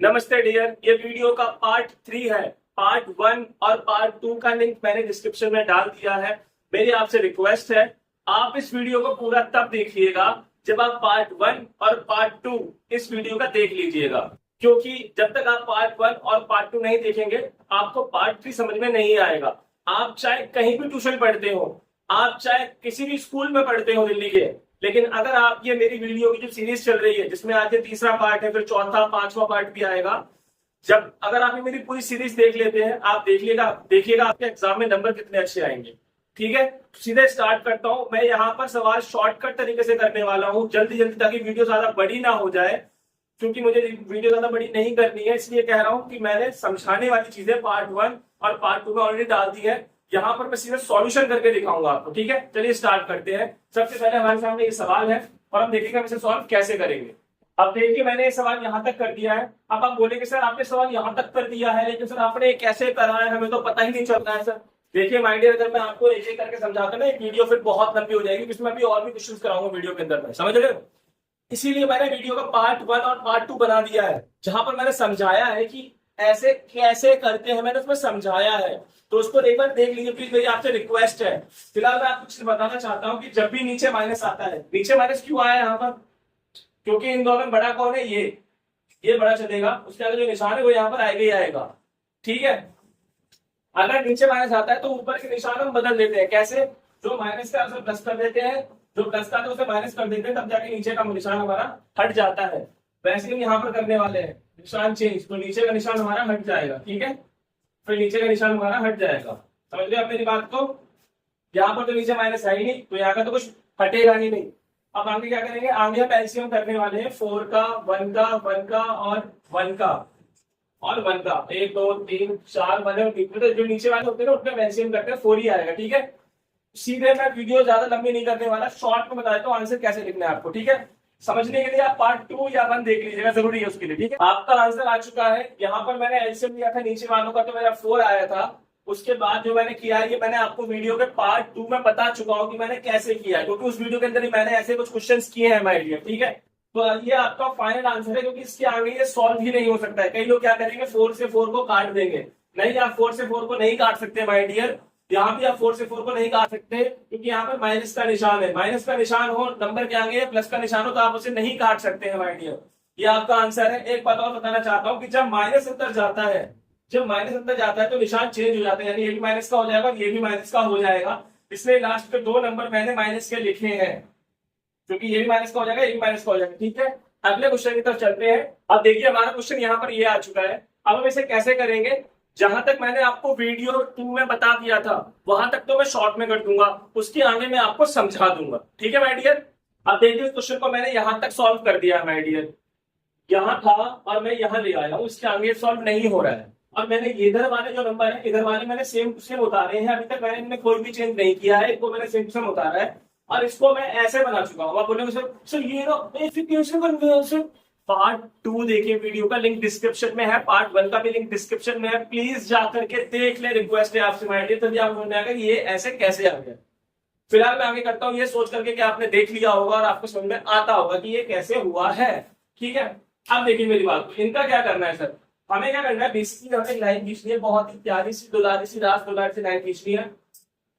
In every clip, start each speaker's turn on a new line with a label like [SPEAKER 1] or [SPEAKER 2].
[SPEAKER 1] नमस्ते डियर, ये वीडियो का पार्ट 3 है। पार्ट 1 और पार्ट 2 का लिंक मैंने डिस्क्रिप्शन में डाल दिया है। मेरी आपसे रिक्वेस्ट है, आप इस वीडियो को पूरा तब देखिएगा जब आप पार्ट 1 और पार्ट 2 इस वीडियो का देख लीजिएगा, क्योंकि जब तक आप पार्ट 1 और पार्ट 2 नहीं देखेंगे आपको पार्ट 3 समझ में नहीं आएगा। आप चाहे कहीं भी ट्यूशन पढ़ते हो, आप चाहे किसी भी स्कूल में पढ़ते हो दिल्ली के, लेकिन अगर आप ये मेरी वीडियो की जो सीरीज चल रही है जिसमें आज ये तीसरा पार्ट है, फिर चौथा पांचवा पार्ट भी आएगा, जब अगर आप ये मेरी पूरी सीरीज देख लेते हैं, आप देखिएगा आपके एग्जाम में नंबर कितने अच्छे आएंगे। ठीक है, सीधे स्टार्ट करता हूं। मैं यहाँ पर सवाल शॉर्टकट तरीके से करने वाला हूँ, जल्दी जल्दी, ताकि वीडियो ज्यादा बड़ी ना हो जाए। क्योंकि मुझे वीडियो ज्यादा बड़ी नहीं करनी है, इसलिए कह रहा हूँ कि मैंने समझाने वाली चीजें पार्ट 1 और पार्ट 2 में ऑलरेडी डाल दी है। यहाँ पर मैं सीधे सॉल्यूशन करके दिखाऊंगा आपको। ठीक है, चलिए स्टार्ट करते हैं। सबसे पहले हमारे सामने ये सवाल है और हम देखेंगे हम इसे सॉल्व कैसे करेंगे। अब देखिए, मैंने ये सवाल यहाँ तक कर दिया है। अब आप बोलेंगे सर आपने सवाल यहाँ तक कर दिया है, लेकिन सर आपने कैसे करा है, हमें तो पता ही नहीं चल रहा है सर। देखिए माय डियर, अगर मैं आपको एक एक करके समझाता ना, वीडियो फिर बहुत लंबी हो जाएगी, इसमें अभी और भी क्वेश्चन कराऊंगा वीडियो के अंदर में, समझ रहे हो। इसीलिए मैंने वीडियो का पार्ट 1 और पार्ट 2 बना दिया है, जहां पर मैंने समझाया है कि ऐसे कैसे करते हैं, मैंने उसमें समझाया है। तो उसको एक बार देख लीजिए प्लीज, मेरी आपसे रिक्वेस्ट है। फिलहाल मैं आपको कुछ बताना चाहता हूँ कि जब भी नीचे माइनस आता है, नीचे माइनस क्यों आया यहाँ पर, क्योंकि इन दोनों में बड़ा कौन है, ये बड़ा चलेगा, उसके आगे जो निशान है वो यहाँ पर आएगा ही आएगा। ठीक है, अगर नीचे माइनस आता है तो ऊपर के निशान हम बदल देते हैं। कैसे? जो माइनस का उसे प्लस कर देते हैं, जो प्लस का तो उसे माइनस कर देते हैं, तब जाके नीचे का निशान हमारा हट जाता है। वैसे हम यहाँ पर करने वाले हैं निशान चेंज, तो नीचे का निशान हमारा हट जाएगा। ठीक है, फिर नीचे का निशान हमारा हट जाएगा। समझ रहे आप मेरी बात को। यहाँ पर तो नीचे माइनस है ही नहीं, तो यहाँ का तो कुछ हटेगा ही नहीं। अब आगे क्या करेंगे, आगे हम एलसीएम करने वाले हैं 4 का, 1 का, 1 का और 1 का और 1 का। 1 2 3 4 1 तो जो नीचे वाले होते हैं ना उसमें एलसीएम करते हैं 4 ही आएगा। ठीक है, सीधे मैं वीडियो ज्यादा लंबी नहीं करने वाला, शॉर्ट में बता देता हूँ आंसर कैसे लिखना है आपको। ठीक है, समझने के लिए आप पार्ट 2 या 1 देख लीजिएगा, जरूरी है उसके लिए। ठीक है, आपका आंसर आ चुका है। यहाँ पर मैंने एलसीएम लिया था नीचे वालों का, तो मेरा 4 आया था। उसके बाद जो मैंने किया है, ये मैंने आपको वीडियो के पार्ट 2 में बता चुका हूँ कि मैंने कैसे किया है, क्योंकि उस वीडियो के अंदर ही मैंने ऐसे कुछ क्वेश्चन किए हैं माय डियर। ठीक है, तो ये आपका फाइनल आंसर है, क्योंकि इसके आगे ये सॉल्व ही नहीं हो सकता है। कई लोग क्या करेंगे, 4 से 4 को काट देंगे। नहीं, आप 4 से 4 को नहीं काट सकते माय डियर। यहाँ भी आप 4 से 4 को नहीं काट सकते, क्योंकि यहाँ पर माइनस का निशान है। माइनस का निशान हो, नंबर के आगे प्लस का निशान हो, तो आप उसे नहीं काट सकते हैं माय डियर। ये आपका आंसर है। एक बात और बताना चाहता हूँ कि जब माइनस अंदर जाता है, तो निशान चेंज हो जाता है, यानी ये भी माइनस का हो जाएगा, ये भी माइनस का हो जाएगा। इसलिए लास्ट पे 2 नंबर मैंने माइनस के लिखे हैं, क्योंकि ये भी माइनस का हो जाएगा, ये भी माइनस का हो जाएगा। ठीक है, अगले क्वेश्चन की तरफ चलते हैं। अब देखिए हमारा क्वेश्चन यहाँ पर ये आ चुका है। अब हम इसे कैसे करेंगे, जहां तक मैंने आपको वीडियो 2 में बता दिया था, वहां तक तो मैं शॉर्ट में कर दूंगा, उसके आगे मैं आपको समझा दूंगा। ठीक है माय डियर। अब देखिए, इस क्वेश्चन को मैंने यहां तक सॉल्व कर दिया है माय डियर। यहाँ था और मैं यहाँ ले आया हूँ, इसके आगे सॉल्व नहीं हो रहा है। और मैंने इधर वाले जो नंबर है, इधर वाले मैंने सेम टू सेम उतारे हैं। अभी तक मैंने इनमें कोई भी चेंज नहीं किया है, इनको मैंने सेम टू सेम उतारा है और इसको मैं ऐसे बना चुका हूँ। आप बोलेंगे सर ये ना पार्ट 2 देखिए, वीडियो का लिंक डिस्क्रिप्शन में है, पार्ट 1 का भी लिंक डिस्क्रिप्शन में है, प्लीज जाकर के देख ले। रिक्वेस्ट है आपसे माय डियर, तभी आपको समझ आएगा कि ये ऐसे कैसे आ गया। फिलहाल मैं आगे करता हूँ, ये सोच करके कि आपने देख लिया होगा और आपको समझ में आता होगा कि ये कैसे हुआ है। ठीक है, अब देखिए मेरी बात, इनका क्या करना है सर, हमें क्या करना है, बेसिकली हमें लाइन खींचनी है, बहुत ही प्यारी सी दुलारी सी रास दुलारी सी लाइन खींचनी है।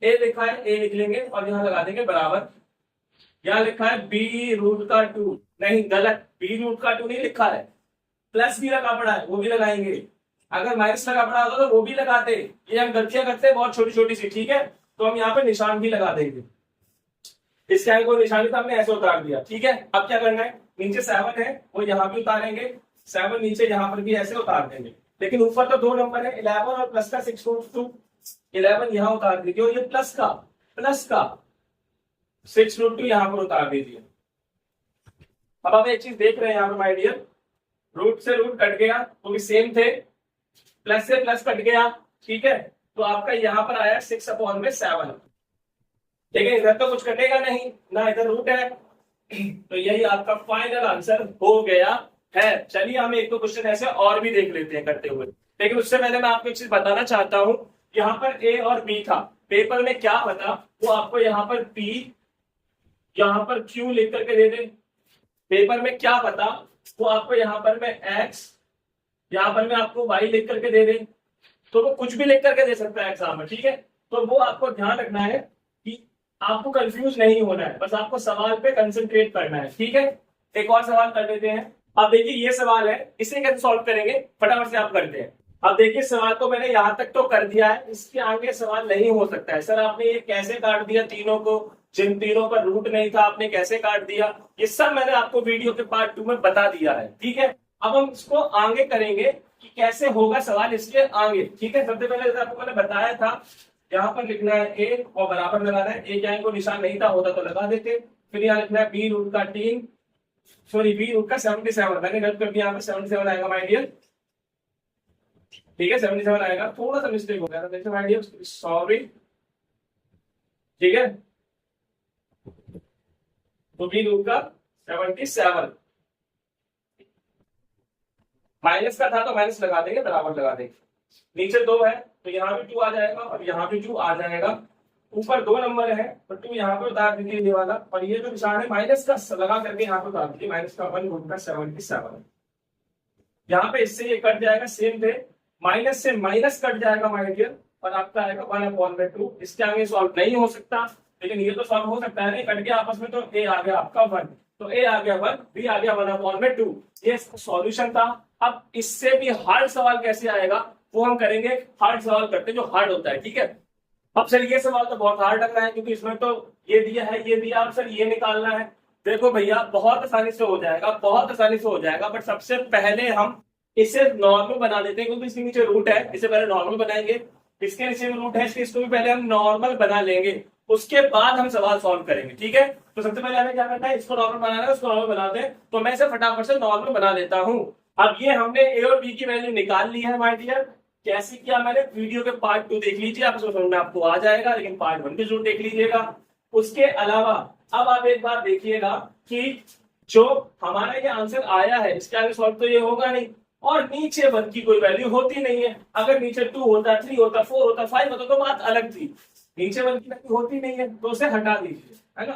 [SPEAKER 1] ए लिखा है, ए लिख लेंगे और यहाँ लगा देंगे बराबर। यहाँ लिखा है b√2, नहीं गलत, b√2 नहीं लिखा है, प्लस भी लगा पड़ा है, वो भी लगाएंगे। अगर माइनस लगा पड़ा होता तो वो भी लगाते। ये हम गलतियां करते हैं बहुत छोटी छोटी सी। ठीक है, तो हम यहाँ पे निशान भी लगा देंगे। इसके आगे कोई निशान था, हमने ऐसे उतार दिया। ठीक है, अब क्या करना है, नीचे 7 है वो यहाँ भी उतारेंगे, 7 नीचे यहाँ पर भी ऐसे उतार देंगे। लेकिन ऊपर तो 2 नंबर है, 11 और प्लस का 6√2। 11 यहाँ उतार दीजिए और ये प्लस का 6√2 यहाँ पर उतार दीजिए। अब आप एक चीज देख रहे हैं यहाँ पर माय डियर, रूट से रूट कट गया, क्योंकि सेम थे, प्लस से प्लस कट गया। ठीक है, तो आपका यहाँ पर आया 6/7। लेकिन इधर तो कुछ कटेगा नहीं ना, इधर रूट है, तो यही आपका फाइनल आंसर हो गया है। चलिए हम एक दो क्वेश्चन ऐसे और भी देख लेते हैं करते हुए, लेकिन उससे पहले मैं आपको एक चीज बताना चाहता हूं। यहाँ पर ए और बी था, पेपर में क्या बता वो आपको यहाँ पर पी, यहाँ पर क्यू लिख करके दे दे। पेपर में क्या बता वो आपको यहाँ पर मैं एक्स यहाँ पर मैं आपको y लिख करके दे दें तो वो कुछ भी लिख करके दे सकता है एग्जाम में, ठीक है। तो वो आपको ध्यान रखना है कि आपको कंफ्यूज नहीं होना है, बस आपको सवाल पे कंसंट्रेट करना है, ठीक है। एक और सवाल कर लेते हैं। अब देखिए ये सवाल है, इसे कैसे सॉल्व करेंगे फटाफट से आप करते हैं। अब देखिए सवाल को मैंने यहाँ तक तो कर दिया है, इसके आगे सवाल नहीं हो सकता है। सर आपने ये कैसे काट दिया तीनों को, जिन तीनों पर रूट नहीं था आपने कैसे काट दिया, ये सब मैंने आपको वीडियो के पार्ट 2 में बता दिया है, ठीक है। अब हम इसको आगे करेंगे कि कैसे होगा सवाल इसके आगे, ठीक है। सबसे पहले आपको मैंने बताया था यहाँ पर लिखना है ए और बराबर लगाना है, ए क्या को निशान नहीं था, होता तो लगा देते। फिर यहाँ लिखना है बी रूट का 3, सॉरी बी रूट का 77, मैंने गलत कर दिया, यहाँ पे 77 आएगा माय डियर, ठीक है 77 आएगा, थोड़ा सा मिस्टेक हो गया था, देखो माय डियर सॉरी, ठीक है। तो बी रूट का 77, माइनस का था तो माइनस लगा देंगे, बराबर लगा देंगे। नीचे 2 है तो यहाँ भी 2 आ जाएगा और यहाँ भी 2 आ जाएगा। ऊपर 2 नंबर है तो 2 यहाँ पे उतार दीजिए ये वाला, और ये जो निशान है माइनस का लगा करके यहाँ पे उतार दीजिए, माइनस का 1 रूट का 77। यहाँ पे इससे ये कट जाएगा, सेम थे, माइनस से माइनस कट जाएगा माय डियर, और आपका आएगा 1/2। इसके आगे सॉल्व नहीं हो सकता, लेकिन ये तो सॉल्व हो सकता है नहीं, कट गया आपस में, तो ए आ गया आपका 1, तो ए आ गया 1, बी आ गया 1/2। ये सॉल्यूशन था। अब इससे भी हार्ड सवाल कैसे आएगा वो हम करेंगे, हार्ड सवाल करते हैं जो हार्ड होता है, ठीक है। अब सर ये सवाल तो बहुत हार्ड लग रहा है क्योंकि इसमें तो ये दिया है, ये दिया, अब सर ये निकालना है। देखो भैया बहुत आसानी से हो जाएगा, बहुत आसानी से हो जाएगा, बट सबसे पहले हम इसे नॉर्मल बना लेते हैं क्योंकि इसके नीचे रूट है, इसे पहले नॉर्मल बनाएंगे। इसके नीचे रूट है, इसको भी पहले हम नॉर्मल बना लेंगे, उसके बाद हम सवाल सॉल्व करेंगे, ठीक है। तो सबसे पहले हमें क्या करना है, इसको नॉर्मल बनाना है, उसको नॉर्मल बना दे, तो मैं इसे फटाफट से नॉर्मल बना देता हूं। अब ये हमने ए और बी की वैल्यू निकाल ली है माय डियर। कैसे किया मैंने, वीडियो के पार्ट 2 देख लीजिए, आप समझ में आपको आ जाएगा, लेकिन पार्ट 1 भी जरूर देख लीजिएगा। उसके अलावा अब आप एक बार देखिएगा कि जो हमारा ये आंसर आया है इसके आगे सॉल्व तो ये होगा नहीं, और नीचे 1 की कोई वैल्यू होती नहीं है। अगर नीचे 2 होता, 3 होता, 4 होता, 5 होता तो बात अलग थी, नीचे 1 की वैल्यू होती नहीं है तो उसे हटा दीजिए, है ना।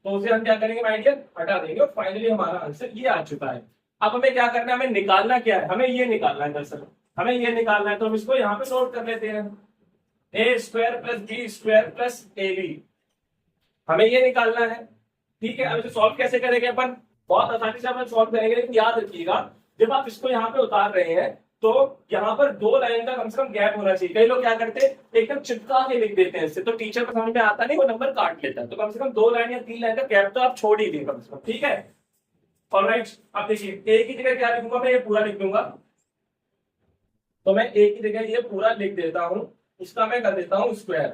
[SPEAKER 1] तो उसे हम क्या करेंगे माय डियर, हटा देंगे, और फाइनली हमारा आंसर ये आ चुका है। अब हमें क्या करना है, हमें निकालना क्या है, हमें ये निकालना है, दरअसल हमें ये निकालना है, तो हम इसको यहाँ पे नोट कर लेते हैं, a square plus B square plus ab, हमें ये निकालना है, ठीक है। अब इसे सॉल्व कैसे करेंगे अपन, बहुत आसानी से अपन सॉल्व करेंगे, लेकिन याद रखिएगा जब आप इसको यहाँ पे उतार रहे हैं तो यहाँ पर 2 लाइन का कम से कम गैप होना चाहिए। कई लोग क्या करते हैं एकदम चिपका के लिख देते हैं इससे, तो टीचर को समझ में आता नहीं, वो नंबर काट लेता है। तो कम से कम 2 लाइन या 3 लाइन का गैप तो आप छोड़ ही दें कम से कम, ठीक है। ऑलराइट, अब देखिए ए की जगह क्या लिखूंगा, मैं ये पूरा लिख दूंगा, तो मैं ए की जगह ये पूरा लिख देता हूं, उसका मैं कर देता हूं स्क्वायर,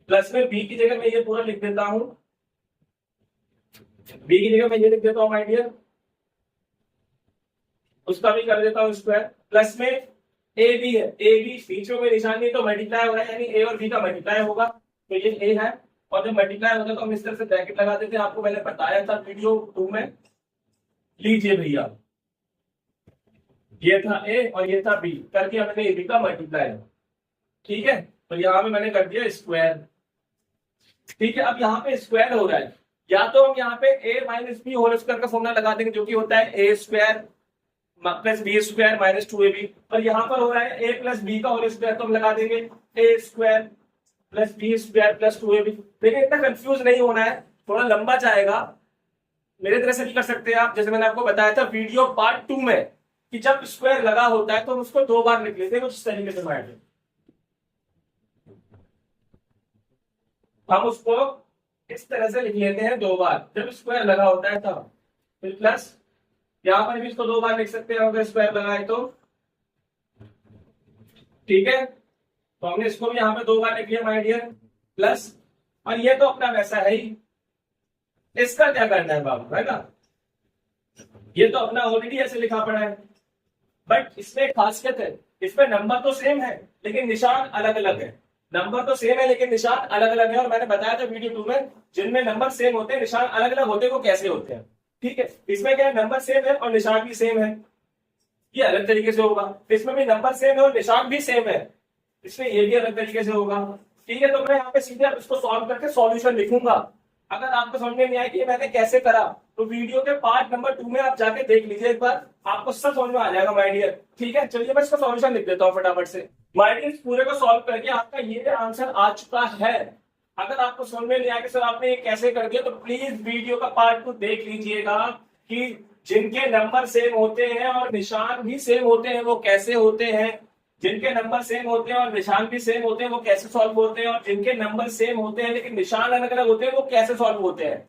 [SPEAKER 1] प्लस में बी की जगह मैं ये पूरा लिख देता हूं, बी की जगह मैं ये लिख देता हूं माय डियर, उसका भी कर देता हूं स्क्वायर, प्लस में ए बी है, ए बी बीच में कोई निशान नहीं तो मल्टीप्लाई हो रहा है, यानी ए और बी का मल्टीप्लाई होगा, तो ये ए है, और जब मल्टीप्लाई होता है तो हम इस तरह से ब्रैकेट लगा देते हैं, आपको मैंने बताया था वीडियो 2 में। लीजिए भैया ये था ए और ये था बी, करके हमने ए बी का मल्टीप्लाई, ठीक है। तो यहाँ पे मैंने कर दिया स्क्वायर, ठीक है। अब यहाँ पे स्क्वायर हो रहा है, या तो हम यहाँ पे a minus B whole square का फॉर्मूला लगा देंगे जो कि होता है A square plus B square minus 2ab, और यहाँ पर हो रहा है a प्लस बी का होल स्क्वायर, तो हम लगा देंगे A square plus B square plus 2ab। लेकिन इतना कंफ्यूज नहीं होना है, थोड़ा लंबा जाएगा, मेरे तरह से भी कर सकते हैं आप, जैसे मैंने आपको बताया था वीडियो पार्ट 2 में कि जब स्क्वायर लगा होता है तो हम उसको 2 बार लिख लेते हैं, कुछ तरीके से बैठ, हम उसको इस तरह से लिख लेते हैं 2 बार जब स्क्वायर लगा होता है तब, फिर प्लस यहां पर भी इसको 2 बार लिख सकते हैं अगर स्क्वायर लगाए तो, ठीक है। तो हमने इसको भी यहाँ पे 2 बार लिख लिया माय डियर, प्लस, और ये तो अपना वैसा है ही, इसका क्या करना है बाबू, है ना, ये तो अपना ऑलरेडी ऐसे लिखा पड़ा है, बट इसमें एक खासियत है, इसमें नंबर तो सेम है लेकिन निशान अलग अलग है, नंबर तो सेम है लेकिन निशान अलग अलग है, और मैंने बताया था वीडियो 2 में जिनमें नंबर सेम होते हैं निशान अलग अलग होते हैं वो कैसे होते हैं, ठीक है। इसमें क्या है, नंबर सेम है और निशान भी सेम है, ये अलग तरीके से होगा। इसमें भी नंबर सेम है और निशान भी सेम है, इसमें ये भी अलग तरीके से होगा, ठीक है। तो मैं यहाँ पे सीधे इसको सॉल्व करके सॉल्यूशन लिखूंगा, अगर आपको समझ में नहीं आया कि मैंने कैसे करा, तो वीडियो के पार्ट नंबर 2 में आप जाके देख लीजिए एक बार, आपको सब समझ में आ जाएगा माय डियर। ठीक है, चलिए मैं इसका सॉल्यूशन लिख देता हूँ फटाफट से। माय डियर, पूरे को सॉल्व करके आपका ये आंसर आ चुका है। अगर आपको समझ में नहीं आया कि सर आपने ये कैसे कर दिया, तो प्लीज वीडियो का पार्ट 2 देख लीजिएगा कि जिनके नंबर सेम होते हैं और निशान भी सेम होते हैं वो कैसे होते हैं, जिनके नंबर सेम होते हैं और निशान भी सेम होते हैं वो कैसे सॉल्व होते हैं, और जिनके नंबर सेम होते हैं लेकिन निशान अलग अलग होते हैं वो कैसे सॉल्व होते हैं।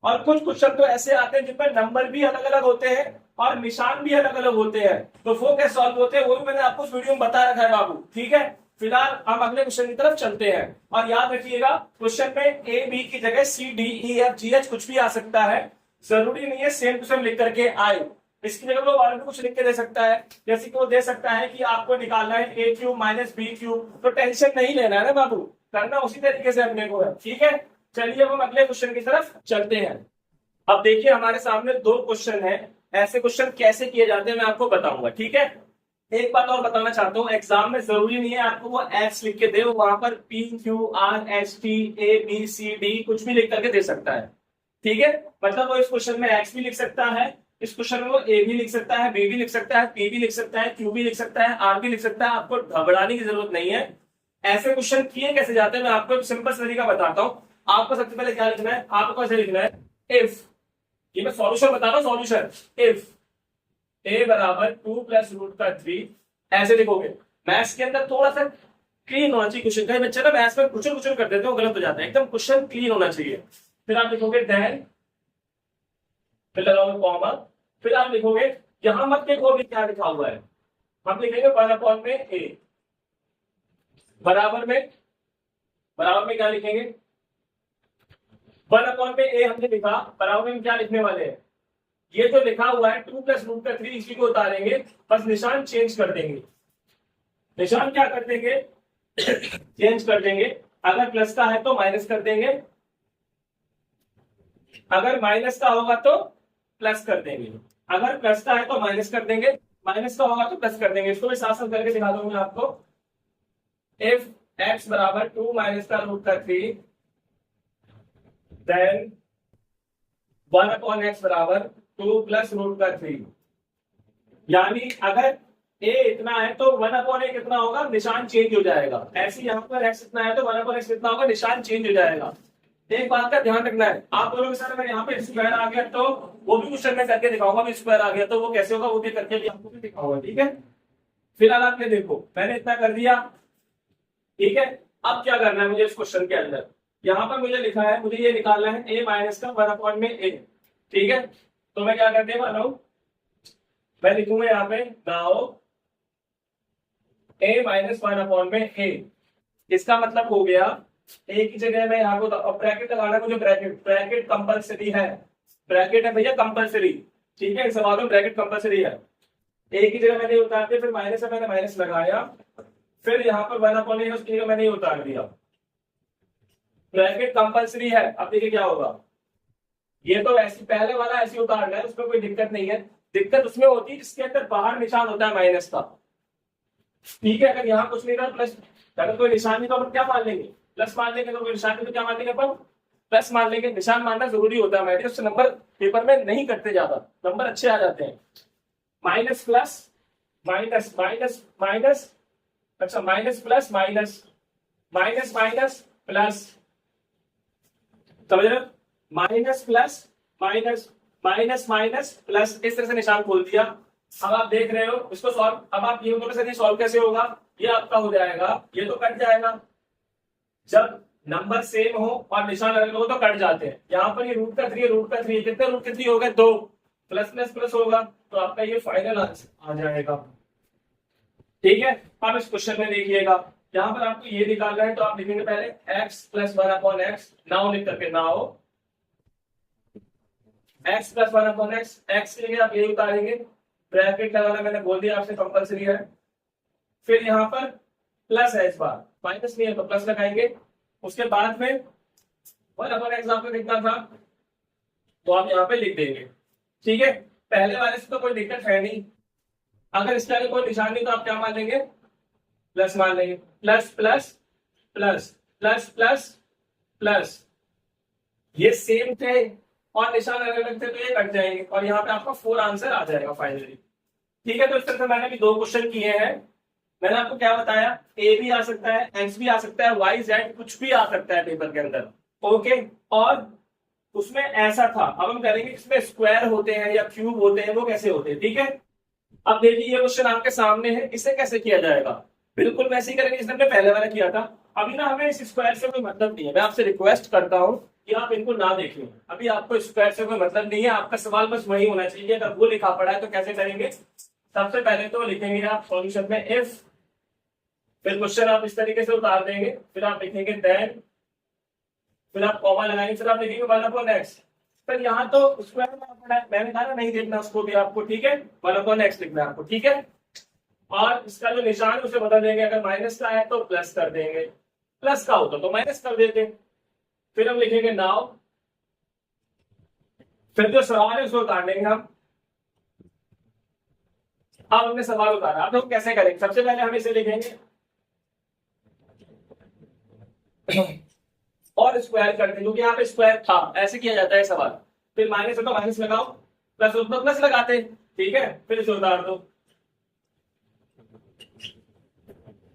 [SPEAKER 1] और कुछ क्वेश्चन तो ऐसे आते हैं जिनमें नंबर भी अलग अलग होते हैं और निशान भी अलग अलग होते हैं, तो वो कैसे सॉल्व होते हैं वो भी मैंने आपको इस वीडियो में बता रखा है बाबू। ठीक है, फिलहाल हम अगले क्वेश्चन की तरफ चलते हैं। और याद रखिएगा, क्वेश्चन में ए बी की जगह C D E F G H कुछ भी आ सकता है, जरूरी नहीं है सेम टू सेम लिख करके आए। इसकी जगह वो और भी कुछ लिख के दे सकता है, जैसे कि वो दे सकता है कि आपको निकालना है ए क्यूब माइनस बी क्यूब, तो टेंशन नहीं लेना है ना बाबू, करना उसी तरीके से अपने को है। ठीक है, चलिए हम अगले क्वेश्चन की तरफ चलते हैं। अब देखिए हमारे सामने 2 क्वेश्चन है, ऐसे क्वेश्चन कैसे किए जाते हैं मैं आपको बताऊंगा। ठीक है, एक बात और बताना चाहता हूँ, एग्जाम में जरूरी नहीं है आपको वो एक्स लिख के दे, वहां पर P Q R S T A B C D कुछ भी लिख करके दे सकता है। ठीक है, मतलब वो इस क्वेश्चन में एक्स भी लिख सकता है, इस क्वेश्चन में वो ए भी लिख सकता है, बी भी लिख सकता है, पी भी लिख सकता है, क्यू भी लिख सकता है, आर भी लिख सकता है। आपको घबराने की जरूरत नहीं है। ऐसे क्वेश्चन किए कैसे जाते हैं मैं आपको एक सिंपल तरीका बताता हूँ। आपको सबसे पहले क्या लिखना है, आपको कैसे लिखना है, इफ, ये मैं सॉल्यूशन बता रहा हूँ, सॉल्यूशन इफ ए बराबर 2 प्लस रूट का 3, ऐसे लिखोगे। मैथ्स के अंदर थोड़ा सा क्लीन होना चाहिए क्वेश्चन का, बच्चे ना मैथ्स में कुचल कुचल कर देते हो, गलत हो जाता है, एकदम क्वेश्चन क्लीन होना चाहिए। फिर आप लिखोगे देन, फिर लगाओगे कॉमा, फिर आप लिखोगे, यहां मत लिखोगे क्या लिखा हुआ है, हम लिखेंगे 1 में ए, बराबर में क्या लिखेंगे, 1 में ए हमने लिखा, बराबर में क्या लिखने वाले हैं, ये जो लिखा हुआ है 2 प्लस रूट का 3, इसी को उतारेंगे, बस निशान चेंज कर देंगे। निशान क्या कर देंगे चेंज कर देंगे। अगर प्लस का है तो माइनस कर देंगे, अगर माइनस का होगा तो प्लस कर देंगे, अगर प्लस का है तो माइनस कर देंगे, माइनस का होगा तो प्लस कर देंगे। इसको भी साथ साथ करके दिखा दूंगा आपको। इफ एक्स बराबर 2 माइनस का रूट का 3, देन 1/x बराबर 2 प्लस रूट का 3, यानी अगर a इतना है तो 1/a कितना होगा, निशान चेंज हो जाएगा। ऐसे यहाँ पर x इतना है तो 1/x कितना होगा, निशान चेंज हो जाएगा। एक बात का ध्यान रखना है, आप बोलोगे सर अगर यहाँ पे स्क्वायर आ गया तो वो भी क्वेश्चन में करके दिखाऊंगा, भी स्क्वायर आ गया तो वो कैसे होगा वो भी करके भी आपको भी दिखाऊंगा। ठीक है, फिलहाल आपने देखो मैंने इतना कर दिया। ठीक है, अब क्या करना है मुझे इस क्वेश्चन के अंदर, यहाँ पर मुझे लिखा है, मुझे ये निकालना है a माइनस का 1 में a। ठीक है, तो मैं क्या करने वाला हूं, मैं लिखूंगा यहाँ पे नाउ a माइनस 1 में a। इसका मतलब हो गया a की जगह मैं यहाँ को ब्रैकेट लगाना, मुझे ब्रैकेट कंपलसरी है, ब्रैकेट है भैया कंपलसरी। ठीक है, सवाल में ब्रैकेट कंपलसरी है। a की जगह मैंने उतार दिया, फिर माइनस है मैंने माइनस लगाया, फिर यहाँ पर 1 है उसकी जगह मैंने उतार दिया, ब्रैकेट कंपलसरी है। अब देखिए क्या होगा, ये तो ऐसी पहले वाला ऐसे उतारना है, उसमें कोई दिक्कत नहीं है। दिक्कत उसमें होती है जिसके अंदर बाहर निशान होता है माइनस का। ठीक है, अगर यहाँ कुछ नहीं था प्लस, अगर कोई निशान नहीं तो अपन क्या मान लेंगे, प्लस मान लेंगे। अगर कोई निशान नहीं तो क्या मान लेंगे अपन, प्लस मान लेंगे। निशान मानना जरूरी होता है मैंने, उससे नंबर पेपर में नहीं कटते, ज्यादा नंबर अच्छे आ जाते हैं। Minus plus minus minus minus, अच्छा minus plus minus minus minus plus, समझ रहे हो, minus plus minus minus minus plus, इस तरह से निशान खोल दिया। अब आप देख रहे हो इसको सॉल्व, अब आप ये बोलोगे सर सॉल्व कैसे होगा, ये आपका हो जाएगा, ये तो कट जाएगा। जब नंबर सेम हो और निशान अलग हो तो कट जाते हैं। यहाँ पर ये रूट का 3 कितने रूट के 3 हो गए, 2, प्लस प्लस प्लस होगा तो आपका ये फाइनल आंसर आ जाएगा। ठीक है, अब इस क्वेश्चन में देखिएगा, यहाँ पर आपको ये निकालना है तो आप लिखेंगे पहले x प्लस 1/x, नाउ लिख करके now x plus 1/x, x के लिए आप ये उतारेंगे, ब्रैकेट लगाना मैंने बोल दिया आपसे कंपलसरी है। फिर यहाँ पर प्लस है, इस बार माइनस नहीं है तो प्लस लगाएंगे। उसके बाद में 1/x आपको लिखना था तो आप यहाँ पे लिख देंगे। ठीक है, पहले वाले से तो कोई दिक्कत है नहीं, अगर इसके आगे कोई निशान नहीं तो आप क्या मान लेंगे, प्लस मान लेंगे। Plus plus plus plus plus plus, ये सेम थे और निशान अलग अलग थे तो ये कट जाएंगे और यहाँ पे आपका 4 आंसर आ जाएगा फाइनली। ठीक है, तो इस तरह से मैंने भी 2 क्वेश्चन किए हैं। मैंने आपको क्या बताया, ए भी आ सकता है, एक्स भी आ सकता है, वाई जेड कुछ भी आ सकता है पेपर के अंदर। ओके, और उसमें ऐसा था, अब हम करेंगे इसमें स्क्वायर होते हैं या क्यूब होते हैं, वो कैसे होते हैं। ठीक है, अब देखिए ये क्वेश्चन आपके सामने है, इसे कैसे किया जाएगा। बिल्कुल वैसे ही करेंगे जैसे हमने पहले वाला किया था। अभी ना हमें इस स्क्वायर से कोई मतलब नहीं है, मैं आपसे रिक्वेस्ट करता हूँ कि आप इनको ना देखें। अभी आपको स्क्वायर से कोई मतलब नहीं है, आपका सवाल बस वही होना चाहिए। अगर वो लिखा पड़ा है तो कैसे करेंगे, सबसे पहले तो लिखेंगे आप सॉल्यूशन में इफ, फिर क्वेश्चन आप इस तरीके से उतार देंगे, फिर आप लिखेंगे देन, फिर आप कॉमा लगाएंगे, फिर आप लिखेंगे 1/x। फिर यहाँ तो स्क्वायर में पड़ा है, मैंने कहा ना नहीं देखना उसको भी आपको। ठीक है, 1/x लिखना है आपको। ठीक है, और इसका जो निशान है उसे बदल देंगे, अगर माइनस का है तो प्लस कर देंगे, प्लस का होता तो माइनस कर देते। फिर हम लिखेंगे नाउ, फिर जो सवाल है उसको उतार लेंगे हम। अब हमने सवाल उतारा, अब हम कैसे करेंगे, सबसे पहले हम इसे लिखेंगे और स्क्वायर कर देंगे, क्योंकि यहाँ पे स्क्वायर था, ऐसे किया जाता है सवाल। फिर माइनस है तो माइनस लगाओ, प्लस हो तो प्लस लगाते। ठीक है, फिर इसे उतार दो।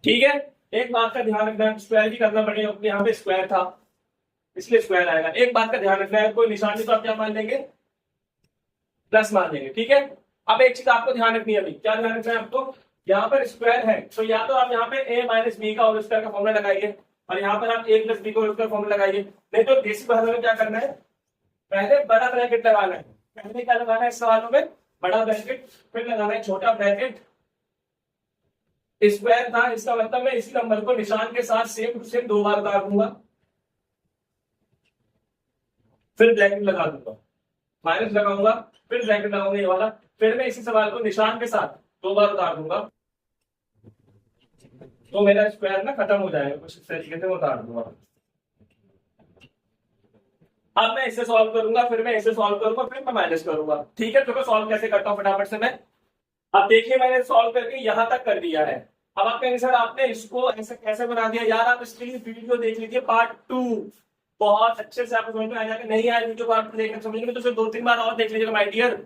[SPEAKER 1] ठीक है, एक बात का ध्यान रखना है, स्क्वायर भी करना पड़ेगा क्योंकि यहाँ पे स्क्वायर था इसलिए स्क्वायर आएगा। एक बात का ध्यान रखना है, कोई निशान नहीं तो आप क्या मान लेंगे, प्लस मान लेंगे। ठीक है, अब एक चीज आपको ध्यान रखनी है, अभी क्या ध्यान रखना है आपको, यहाँ पर स्क्वायर है तो या तो आप यहाँ पे a माइनस बी का होल स्क्वायर का फॉर्मूला लगाइए और यहाँ पर आप a प्लस बी का होल स्क्वायर फॉर्मूला लगाइए। नहीं तो देसी भाषा में क्या करना है, पहले बड़ा ब्रैकेट लगाना है। पहले क्या लगाना है इस सवालों में, बड़ा ब्रैकेट, फिर लगाना है छोटा ब्रैकेट। स्क्वायर था, इसका मतलब मैं इसी नंबर को निशान के साथ सेम टू सेम 2 बार उतार दूंगा, फिर ब्रैकेट लगा दूंगा, माइनस लगाऊंगा, फिर ब्रैकेट लगाऊंगा ये वाला, फिर मैं इसी सवाल को निशान के साथ 2 बार उतार दूंगा, तो मेरा स्क्वायर ना खत्म हो जाएगा। कुछ इस तरीके से उतार दूंगा। अब मैं इसे सॉल्व करूंगा, फिर मैं इसे सॉल्व करूंगा, फिर मैं माइनस करूंगा। ठीक है, तो सॉल्व कैसे करता हूं फटाफट से मैं। अब देखिए मैंने सॉल्व करके यहां तक कर दिया है। अब आप कहेंगे सर आपने इसको ऐसे कैसे बना दिया, यार आप इसके लिए वीडियो देख लीजिए पार्ट 2, बहुत अच्छे से आपको समझ में आ जाएगा। नहीं आया वीडियो पार्ट देखने समझ में तो सिर्फ 2-3 बार और देख लीजिएगा माय डियर।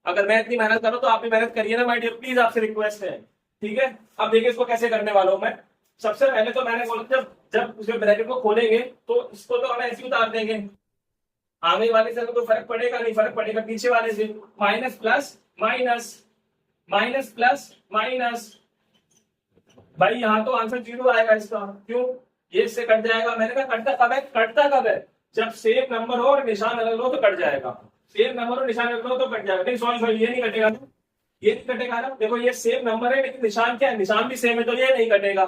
[SPEAKER 1] अगर मैं इतनी मेहनत करूँ तो आप भी मेहनत करिए ना माय डियर, प्लीज आपसे रिक्वेस्ट है। ठीक है, अब देखिए इसको कैसे करने वाला हूं मैं। सबसे पहले तो मैंने बोला जब जब उसके ब्रैकेट को खोलेंगे तो इसको तो हम ऐसे ही उतार देंगे, आगे वाले से तो फर्क पड़ेगा नहीं, फर्क पड़ेगा पीछे वाले से। Minus plus minus, minus plus minus, भाई यहाँ तो आंसर 0 आएगा इसका। क्यों, ये इससे कट जाएगा। मैंने कहा कटता कब है, कटता कब है, जब सेम नंबर हो और निशान अलग हो तो कट जाएगा। सेम नंबर और निशान अलग हो तो कट जाएगा। नहीं सॉरी सॉरी, ये नहीं कटेगा ना, ये नहीं कटेगा ना। देखो ये सेम नंबर है लेकिन निशान क्या है, निशान भी सेम है तो ये नहीं कटेगा।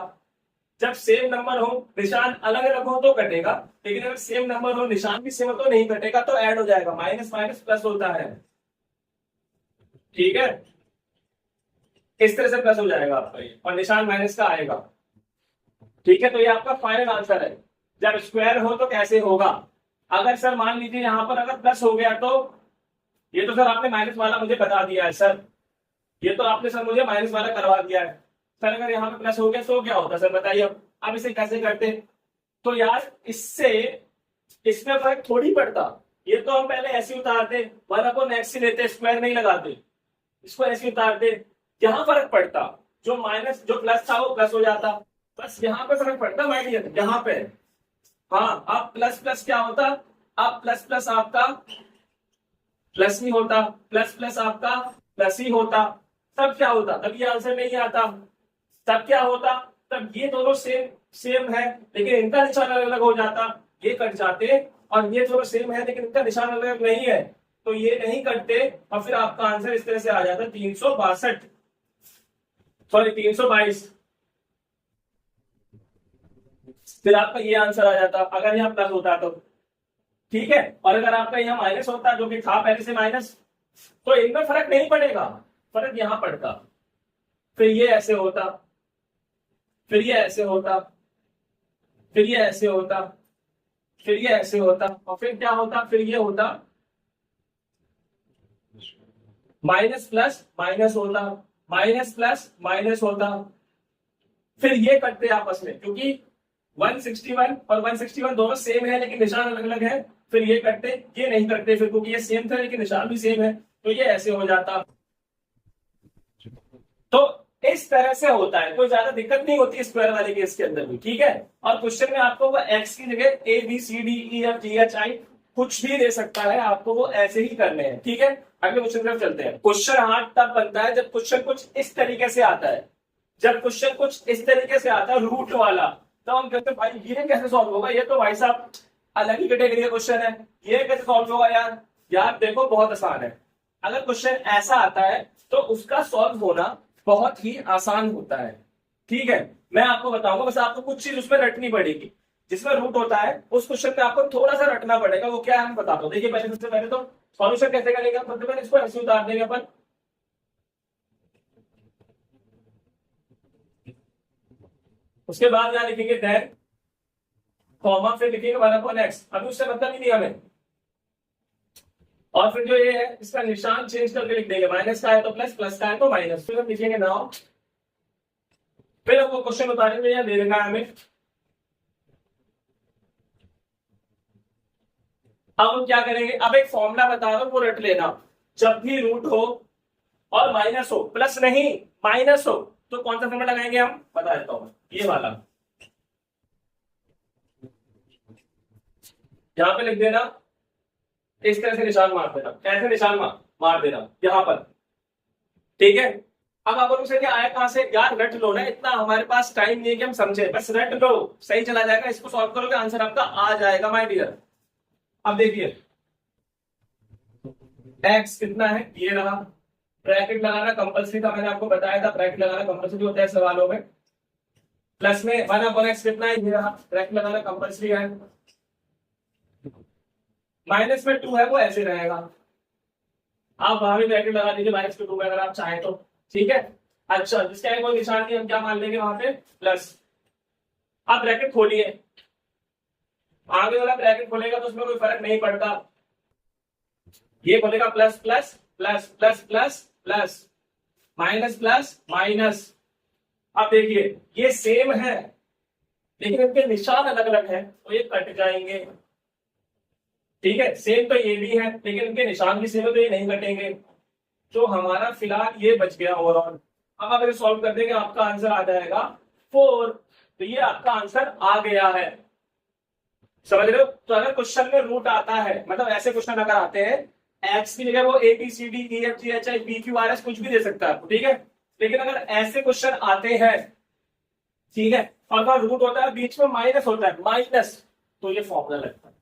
[SPEAKER 1] जब सेम नंबर हो निशान अलग अलग हो तो कटेगा, लेकिन अगर सेम नंबर हो निशान भी सेम हो तो नहीं कटेगा, तो ऐड हो जाएगा। माइनस माइनस प्लस होता है। ठीक है, इस तरह से प्लस हो जाएगा आपका ये, और निशान माइनस का आएगा। ठीक है, तो ये आपका फाइनल आंसर है। जब स्क्वायर हो तो कैसे होगा, अगर सर मान लीजिए यहाँ पर अगर प्लस हो गया तो, ये तो सर आपने माइनस वाला मुझे बता दिया है सर, ये तो आपने सर मुझे माइनस वाला करवा दिया है सर। अगर यहाँ पे प्लस हो गया तो क्या होता सर बताइए। अब इसे कैसे करते, तो यार इससे इसमें फर्क थोड़ी पड़ता। ये तो हम पहले ऐसे उतारते, 1/x ही लेते, स्क्वायर नहीं लगाते, इसको ऐसे उतारते। यहाँ फर्क पड़ता, जो माइनस जो प्लस था वो प्लस हो जाता, बस यहाँ पे फर्क पड़ता माय डियर, यहाँ पे। हाँ, अब प्लस प्लस क्या होता, अब प्लस प्लस आपका प्लस ही होता, प्लस प्लस आपका प्लस ही होता। तब क्या होता, तब ये आंसर नहीं आता। तब क्या होता, तब ये दोनों सेम सेम है लेकिन इनका निशान अलग अलग हो जाता, ये कट जाते, और ये दोनों सेम है लेकिन इनका निशान अलग अलग नहीं है तो ये नहीं कटते, और फिर आपका आंसर इस तरह से आ जाता 362, सॉरी 322। फिर आपका ये आंसर आ जाता अगर यहाँ प्लस होता तो। ठीक है, और अगर आपका यहाँ माइनस होता जो कि था पहले से माइनस, तो इनमें फर्क नहीं पड़ेगा, फर्क यहाँ पड़ता। फिर ये ऐसे होता, फिर ये ऐसे होता, फिर ये ऐसे होता, फिर ये ऐसे होता, और फिर क्या होता, फिर ये होता माइनस प्लस माइनस होता, माइनस प्लस माइनस होता। फिर ये कटते आपस में, क्योंकि 161 और 161 दोनों सेम है लेकिन निशान अलग अलग है, फिर ये करते, ये नहीं करते फिर, क्योंकि ये सेम था लेकिन निशान भी सेम है, तो ये ऐसे हो जाता। तो इस तरह से होता है, कोई ज्यादा दिक्कत नहीं होती स्क्वायर वाले केस के अंदर भी, ठीक है। और क्वेश्चन में आपको वो एक्स की जगह A B C D E F G H I कुछ भी दे सकता है, आपको वो ऐसे ही करने हैं, ठीक है। अगले क्वेश्चन की तरफ चलते हैं। क्वेश्चन हार्ड तब बनता है जब क्वेश्चन कुछ इस तरीके से आता है, जब क्वेश्चन कुछ इस तरीके से आता है रूट वाला, तो हम कहते हैं भाई ये कैसे सॉल्व होगा, ये तो भाई साहब अलग ही कैटेगरी का क्वेश्चन है, ये कैसे सॉल्व होगा यार। यार देखो बहुत आसान है, अगर क्वेश्चन ऐसा आता है तो उसका सॉल्व होना बहुत ही आसान होता है, ठीक है। मैं आपको बताऊंगा, बस आपको कुछ चीज उसमें रटनी पड़ेगी, जिसमें रूट होता है उस क्वेश्चन पे आपको थोड़ा सा रटना पड़ेगा, वो क्या है हम बताता हूं। देखिए पहले, सबसे पहले तो सॉल्यूशन कैसे करेंगे, सबसे पहले इसको ऐसे उतार देंगे अपन, उसके बाद यहां लिखेंगे देन कॉमा, फिर लिखेंगे 1/x, अभी उससे मतलब ही नहीं हमें। और फिर जो ये है इसका निशान चेंज करके लिख देंगे, माइनस का है तो प्लस, प्लस का है तो माइनस, फिर हम लिखेंगे नाउ, फिर हमको क्वेश्चन उतारेंगे या दे देगा हमें। अब हम क्या करेंगे, अब एक फॉर्मूला बता रहा हूं वो रट लेना, जब भी रूट हो और माइनस हो, प्लस नहीं माइनस हो, तो कौन सा फॉर्मूला लगाएंगे हम, बता देता हूं, ये वाला, यहां पे लिख देना, इस तरह से निशान मार देना, ऐसे निशान मार देना यहां पर, ठीक है। अब आप लोग से आया कहां से यार, रट लो ना, इतना हमारे पास टाइम नहीं है कि हम समझे, बस रट लो, सही चला जाएगा, इसको सॉल्व करोगे आंसर आपका आ जाएगा माय डियर। अब देखिए x कितना है, ये रहा, ब्रैकेट लगाना कंपलसरी था, मैंने आपको बताया था ब्रैकेट लगाना कंपलसरी होता है सवालों में। प्लस में 1/x कितना है, ये रहा, ब्रैकेट लगाना कंपलसरी है। माइनस में 2 है वो ऐसे रहेगा, आप वहां भी ब्रैकेट लगा दीजिए -2 में अगर आप चाहें तो, ठीक है। अच्छा जिसका कोई निशान नहीं, हम क्या मान लेंगे वहां पे प्लस। आप ब्रैकेट खोलिए, आगे वाला ब्रैकेट खोलेगा तो उसमें कोई फर्क नहीं पड़ता, ये खोलेगा plus plus plus plus plus plus, minus plus minus. अब देखिए ये सेम है लेकिन इनके निशान अलग अलग है, तो ये कट जाएंगे, ठीक है। सेम तो ये भी है लेकिन इनके निशान भी सेम है, तो ये नहीं कटेंगे, तो हमारा फिलहाल ये बच गया ओवरऑल। अब अगर सॉल्व कर देंगे आपका आंसर आ जाएगा 4, तो ये आपका आंसर आ गया है, समझ रहे हो। तो अगर क्वेश्चन में रूट आता है, मतलब ऐसे क्वेश्चन अगर आते हैं, एक्स की जगह वो A B C D E F G H I P Q R S कुछ भी दे सकता है, ठीक है। लेकिन अगर ऐसे क्वेश्चन आते हैं, ठीक है, और अगर रूट होता है बीच में माइनस होता है, माइनस, तो ये फॉर्मूला लगता है,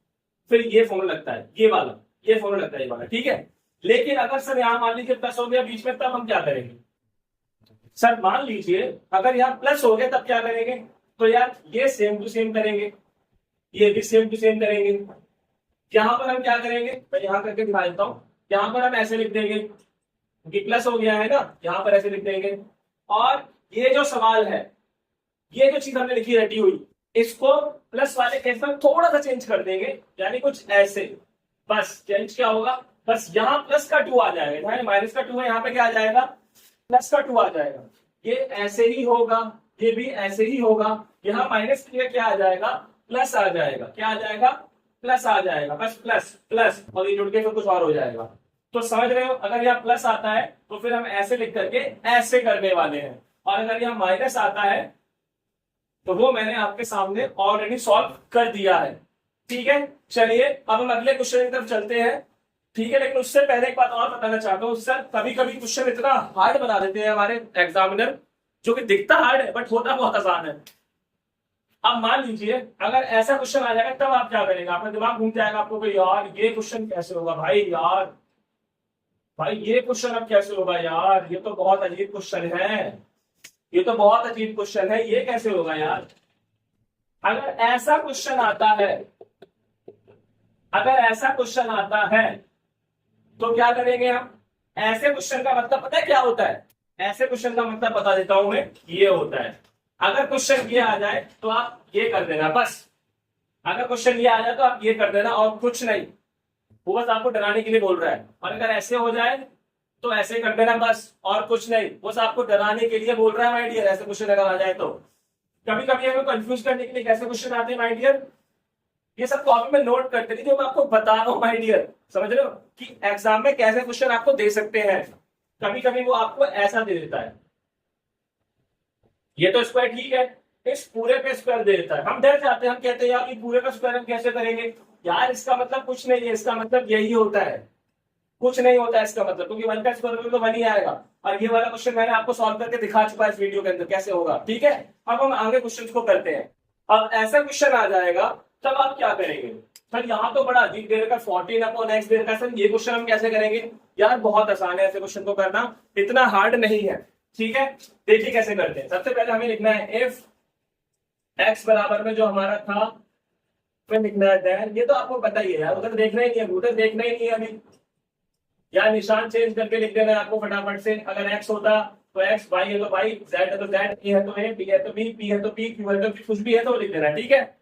[SPEAKER 1] फिर ये फॉर्मूला लगता है, ये वाला, ये फॉर्मूला लगता है, ये वाला, ठीक है। लेकिन अगर सर यहां मान लीजिए प्लस हो गया बीच में, तब हम क्या करेंगे, सर मान लीजिए अगर यहाँ प्लस हो गया तब क्या करेंगे, तो यार ये सेम टू सेम करेंगे, ये भी सेम टू सेम करेंगे। यहां पर हम क्या करेंगे, मैं यहां करके दिखा देता हूं, यहां पर हम ऐसे लिख देंगे कि प्लस हो गया है ना, यहां पर ऐसे लिख देंगे। और ये जो सवाल है, ये जो चीज हमने लिखी रटी हुई, इसको प्लस वाले केस में थोड़ा सा चेंज कर देंगे, यानी कुछ ऐसे, बस चेंज क्या होगा, बस यहाँ प्लस का 2 आ जाएगा, यहाँ माइनस का 2 है, यहाँ पे क्या आ जाएगा प्लस का 2 आ जाएगा। ये ऐसे ही होगा, ये भी ऐसे ही होगा, यहाँ माइनस के क्या आ जाएगा, प्लस आ जाएगा, क्या आ जाएगा, प्लस आ जाएगा, बस प्लस प्लस, और ये जुड़ के फिर कुछ और हो जाएगा। तो समझ रहे हो, अगर यहाँ प्लस आता है तो फिर हम ऐसे लिख करके ऐसे करने वाले हैं, और अगर यहाँ माइनस आता है तो वो मैंने आपके सामने ऑलरेडी सॉल्व कर दिया है, ठीक है। चलिए अब हम अगले क्वेश्चन की तरफ चलते हैं, ठीक है। लेकिन उससे पहले एक बात और बताना चाहता हूँ सर, कभी कभी क्वेश्चन इतना हार्ड बना देते हैं हमारे एग्जामिनर, जो कि दिखता हार्ड है बट होता बहुत आसान है। अब मान लीजिए अगर ऐसा क्वेश्चन आ जाएगा तब आप क्या करेंगे, आपका दिमाग घूम जाएगा, आपको कि यार ये क्वेश्चन कैसे होगा भाई, यार भाई ये क्वेश्चन अब कैसे होगा यार, ये तो बहुत अजीब क्वेश्चन है, ये तो बहुत अजीब क्वेश्चन है, ये कैसे होगा यार। अगर ऐसा क्वेश्चन आता है, अगर ऐसा क्वेश्चन आता है तो क्या करेंगे हम, ऐसे क्वेश्चन का मतलब पता है क्या होता है, ऐसे क्वेश्चन का मतलब बता देता हूं मैं, ये होता है। अगर क्वेश्चन ये आ जाए तो आप ये कर देना बस, अगर क्वेश्चन ये आ जाए तो आप ये कर देना और कुछ नहीं, वो बस आपको डराने के लिए बोल रहा है। और अगर ऐसे हो जाए तो ऐसे कर देना बस, और कुछ नहीं, बस आपको डराने के लिए बोल रहा है माय डियर। ऐसे क्वेश्चन अगर आ जाए तो कभी कभी हमें कंफ्यूज करने के लिए कैसे क्वेश्चन आते हैं माय डियर, ये सब कॉपी में नोट करते रहिए, जो मैं आपको बता रहा हूँ माय डियर, समझ रहे हो कि एग्जाम में कैसे क्वेश्चन आपको दे सकते हैं। कभी कभी वो आपको ऐसा दे देता है, ये तो स्क्वायर ठीक है, इस पूरे पे स्क्वायर दे देता है, हम डर जाते हैं, हम कहते हैं यार ये पूरे का स्क्वायर हम कैसे करेंगे, यार इसका मतलब कुछ नहीं है, इसका मतलब यही होता है, कुछ नहीं होता है इसका मतलब, क्योंकि वन का स्क्वायर तो वन ही आएगा। और ये वाला क्वेश्चन मैंने आपको सॉल्व करके दिखा चुका है इस वीडियो के अंदर कैसे होगा, ठीक है। अब हम आगे क्वेश्चन को करते हैं। अब ऐसा क्वेश्चन आ जाएगा तब आप क्या करेंगे, सर यहाँ तो बड़ा अजीब दे रखा 14/x दे रखा है, सर ये क्वेश्चन हम कैसे करेंगे। यार बहुत आसान है ऐसे क्वेश्चन को करना, इतना हार्ड नहीं है, ठीक है। देखिए कैसे करते हैं। सबसे पहले हमें लिखना है इफ x बराबर में जो हमारा था फिर लिखना है देन, ये तो आपको पता ही है यार, उधर देखना ही नहीं है, उधर देखना ही नहीं है अभी, या निशान चेंज करके लिख देना है आपको फटाफट से। अगर x होता तो x, y है तो y, z है तो z, a है तो a, b है तो b, p है तो p, q है तो q, कुछ भी है तो लिख देना है, ठीक है।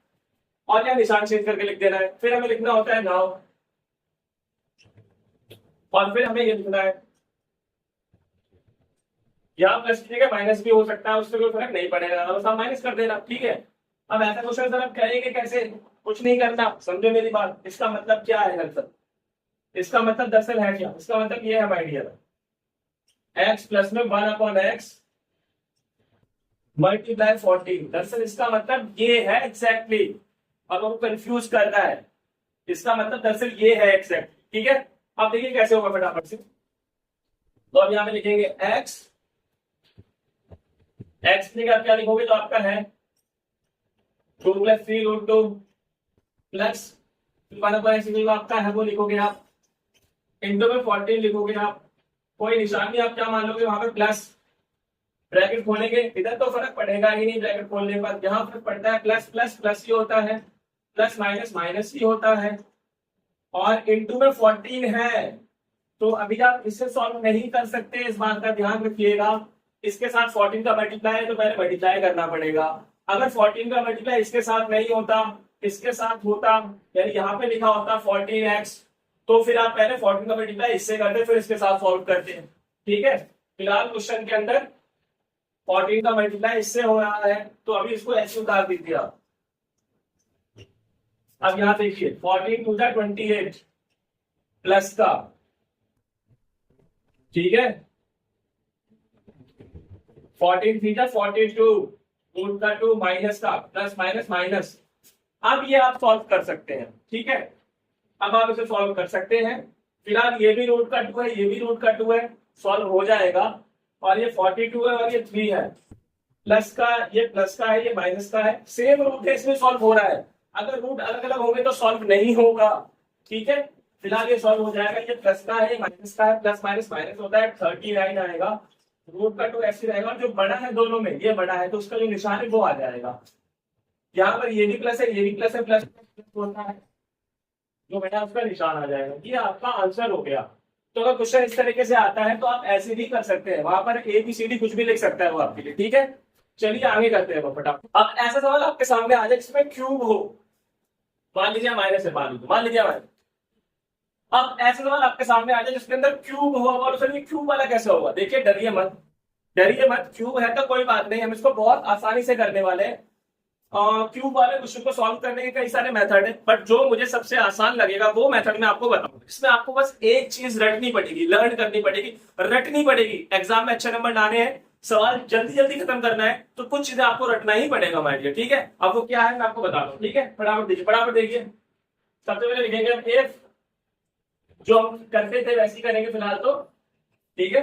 [SPEAKER 1] और यहाँ निशान चेंज करके लिख देना है। फिर हमें लिखना होता है नाउ, और फिर हमें ये लिखना है यहाँ प्लस ठीक है, माइनस भी हो सकता है, उससे कोई फर्क नहीं पड़ेगा, बस आप माइनस कर देना, ठीक है। अब ऐसा क्वेश्चन सर आप करेंगे कैसे, कुछ नहीं करना, समझो मेरी बात। इसका मतलब क्या है दरअसल, इसका मतलब दरअसल है क्या, इसका मतलब ये है माय डियर, x प्लस में 1/x मल्टीप्लाई 14, दरअसल इसका मतलब ये है एग्जैक्टली, और वो कंफ्यूज कर रहा है, इसका मतलब दरअसल ये है एग्जैक्ट, ठीक है। अब देखिए कैसे होगा फटाफट से। तो अब यहाँ पे लिखेंगे x, x की जगह क्या लिखोगे, तो आपका है 2 + 3√2 प्लस 1/x आपका है वो लिखोगे आप, इंटू में 14 लिखोगे आप, कोई निशान नहीं, आप क्या मान लोगे वहां पे प्लस, ब्रैकेट खोलेंगे, इधर तो फर्क पड़ेगा ही नहीं ब्रैकेट खोलने पर, यहाँ फर्क पड़ता है, प्लस प्लस प्लस ही होता है, प्लस माइनस माइनस ही होता है, और इंटू में 14 है। तो अभी आप इससे सॉल्व नहीं कर सकते, इस बात का ध्यान रखिएगा। इसके साथ 14 का मल्टीप्लाई है तो पहले मल्टीप्लाई करना पड़ेगा। अगर 14 का मल्टीप्लाई इसके साथ नहीं होता, इसके साथ होता, यानी यहाँ पे लिखा होता 14x, तो फिर आप पहले 14 का मल्टीप्लाई इससे करते फिर इसके साथ सॉल्व करते हैं, ठीक है। फिलहाल क्वेश्चन के अंदर 14 का मल्टीप्लाई इससे हो रहा है, तो अभी इसको ऐसे उतार दीजिए आप। अब यहां देखिए 14 × 2 = 28 प्लस का, ठीक है, 14 × 3 = 42 रूट का 2 माइनस का, प्लस माइनस माइनस। अब ये आप सॉल्व कर सकते हैं, ठीक है। अब आप इसे सॉल्व कर सकते हैं। फिलहाल ये भी रूट का 2 है, ये भी रूट का 2 है, सॉल्व हो जाएगा। और ये 42 है और ये 3 है, प्लस का, ये प्लस का है, ये माइनस का है, सेम रूट है, इसमें सॉल्व हो रहा है। अगर रूट अलग अलग होंगे तो सॉल्व नहीं होगा, ठीक है। फिलहाल ये सॉल्व हो जाएगा, ये प्लस का है, ये माइनस का है, प्लस माइनस माइनस होता है, 39 आएगा, रूट का 2 ऐसे रहेगा, और जो बड़ा है दोनों में, ये बड़ा है तो उसका जो निशान है वो आ जाएगा। यहाँ पर ये भी प्लस है, ये भी प्लस है, प्लस प्लस होता है, जो बेटा उसका निशान आ जाएगा। ये आपका आंसर हो गया। तो अगर क्वेश्चन इस तरीके से आता है तो आप ऐसे भी कर सकते हैं, वहां पर ABCD कुछ भी लिख सकता है वो आपके लिए, ठीक है। चलिए आगे करते हैं फटाफट। अब ऐसा सवाल आपके सामने आ जाए जिसमें क्यूब हो, मान लीजिए माइनस है, मान लीजिए माइनस। अब ऐसा सवाल आपके सामने आ जाए जिसके अंदर क्यूब हो, और सर ये क्यूब वाला कैसे होगा। देखिए डरिए मत, डरिए मत, क्यूब है तो कोई बात नहीं, हम इसको बहुत आसानी से करने वाले हैं। क्यूब वाले क्वेश्चन को सॉल्व करने के कई सारे मेथड है, बट जो मुझे सबसे आसान लगेगा वो मेथड मैं आपको बताऊंगा। इसमें आपको बस एक चीज रटनी पड़ेगी, लर्न करनी पड़ेगी, रटनी पड़ेगी। एग्जाम में अच्छे नंबर लाने हैं, सवाल जल्दी जल्दी खत्म करना है, तो कुछ चीजें आपको रटना ही पड़ेगा माय डियर, ठीक है। अब वो क्या है मैं आपको बता दूं, ठीक है। फटाफट देखिए, फटाफट देखिए। सबसे पहले लिखेंगे इफ, जो हम करते थे वैसे ही करेंगे फिलहाल तो, ठीक है।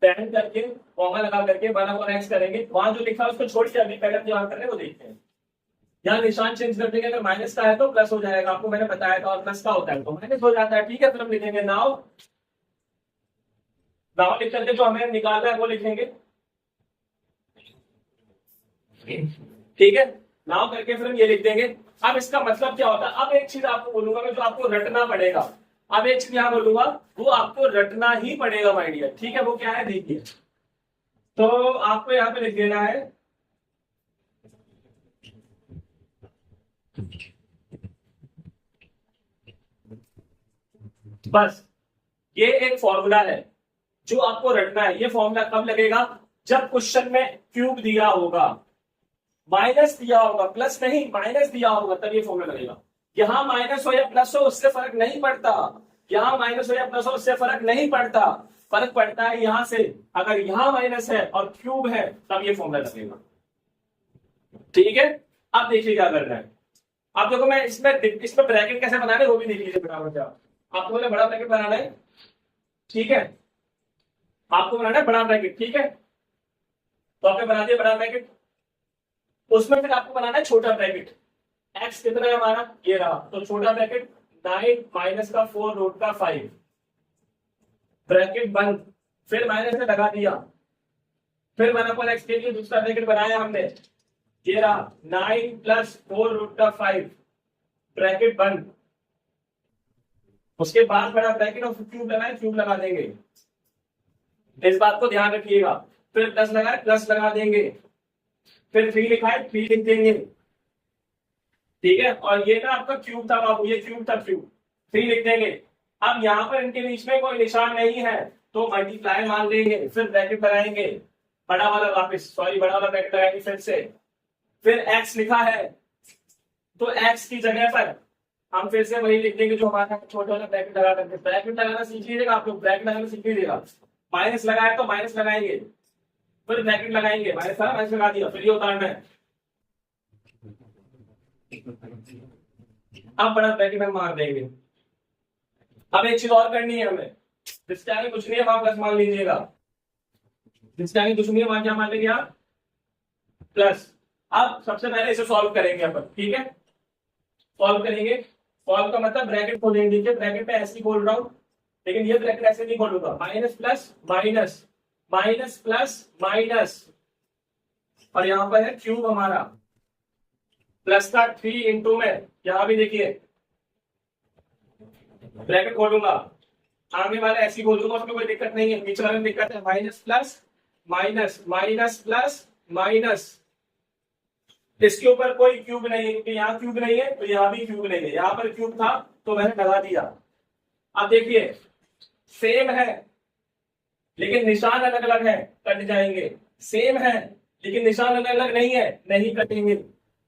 [SPEAKER 1] पेन करके कॉमा लगा करके 1/x करेंगे, वहां जो लिखा है उसको छोड़िए, अभी पहले जो कर रहे हैं वो देखते हैं। यहाँ निशान चेंज कर देंगे, अगर माइनस का है तो प्लस हो जाएगा, आपको मैंने बताया था, और प्लस का होता है तो माइनस हो जाता है, ठीक है। फिर हम लिखेंगे नाउ, नाउ लिख करके जो हमें निकालना है वो लिखेंगे, ठीक है। नाउ करके फिर हम ये लिख देंगे। अब इसका मतलब क्या होता है, अब एक चीज आपको बोलूंगा मैं जो आपको रटना पड़ेगा, अब एक चीज यहाँ बोलूंगा वो आपको रटना ही पड़ेगा माय डियर, ठीक है। वो क्या है देखिए, तो आपको यहाँ पे लिख देना है बस, ये एक फॉर्मूला है जो आपको रटना है। ये फॉर्मूला कब लगेगा, जब क्वेश्चन में क्यूब दिया होगा, माइनस दिया होगा, प्लस नहीं, माइनस दिया होगा, तब ये फॉर्मूला लगेगा। यहाँ माइनस हो या प्लस हो उससे फर्क नहीं पड़ता, यहाँ माइनस हो या प्लस हो उससे फर्क नहीं पड़ता, फर्क पड़ता है यहाँ से। अगर यहाँ माइनस है और क्यूब है तब ये फॉर्मूला लगेगा। ठीक है, अब देखिए क्या करना है। आप देखो मैं इसमें ब्रैकेट कैसे बनाना है वो भी देख लीजिए बराबर क्या। आपको बोले बड़ा ब्रैकेट बनाना है, ठीक है, आपको बनाना है बड़ा ब्रैकेट, ठीक है, तो आपने बना दिया बड़ा ब्रैकेट। उसमें फिर आपको बनाना है छोटा ब्रैकेट। एक्स कितना है हमारा, ये रहा, तो छोटा ब्रैकेट 9 माइनस का 4 रूट का 5, ब्रैकेट बंद, फिर माइनस में लगा दिया, फिर 1 अपॉन एक्स के लिए दूसरा ब्रैकेट बनाया हमने, ये रहा 9 प्लस 4 रूट का 5, ब्रैकेट बंद। उसके बाद बड़ा ब्रैकेट और क्यूब लगाए, क्यूब लगा देंगे, इस बात को ध्यान रखिएगा। फिर प्लस लगाए, प्लस लगा देंगे, फिर 3 लिखा है 3 लिख देंगे, ठीक है। और ये ना आपका क्यूब था बाबू, ये क्यूब था, क्यूब 3 लिख देंगे। अब यहाँ पर इनके बीच में कोई निशान नहीं है तो मल्टीप्लाई मान लेंगे, फिर ब्रैकेट बनाएंगे, बड़ा वाला वापस, सॉरी बड़ा वाला ब्रैकेट लगाएंगे फिर से, फिर एक्स लिखा है तो एक्स की जगह पर हम फिर से वही लिख देंगे जो हमारा छोटा वाला ब्रैकेट लगा करके। ब्रैकेट लगाना सीख लीजिएगा आप लोग, ब्रैकेट लगाना सीख लीजिएगा। माइनस लगाया तो माइनस लगाएंगे, फिर ब्रैकेट लगाएंगे, माइनस था माइनस लगा दिया, फिर ये उतारना है। अब बड़ा ब्रैकेट हम मार देंगे। अब एक चीज और करनी है हमें, जिसके आगे कुछ नहीं है वहां प्लस मान लीजिएगा, जिसके आगे कुछ नहीं है वहां क्या मान लेंगे आप, प्लस। अब सबसे पहले इसे सॉल्व करेंगे अपन, ठीक है, सॉल्व करेंगे। सॉल्व का मतलब ब्रैकेट खोलेंगे, देखिए ब्रैकेट पे ऐसे ही बोल रहा हूं, लेकिन ये ब्रैकेट ऐसे नहीं खोलूंगा, minus plus minus, minus plus minus, और यहां पर है क्यूब हमारा, प्लस का 3 इंटू में, यहां भी देखिए ब्रैकेट खोलूंगा, आगे वाला ऐसे ही खोल दूंगा, उसमें कोई दिक्कत नहीं है, बीच वाले में दिक्कत है, minus plus minus, minus plus minus. इसके ऊपर कोई क्यूब नहीं है क्योंकि यहाँ क्यूब नहीं है तो यहाँ भी क्यूब नहीं है, यहाँ पर क्यूब था तो मैंने लगा दिया। अब देखिए सेम है लेकिन निशान अलग अलग है, कट जाएंगे, सेम है लेकिन निशान अलग अलग नहीं है, नहीं कटेंगे।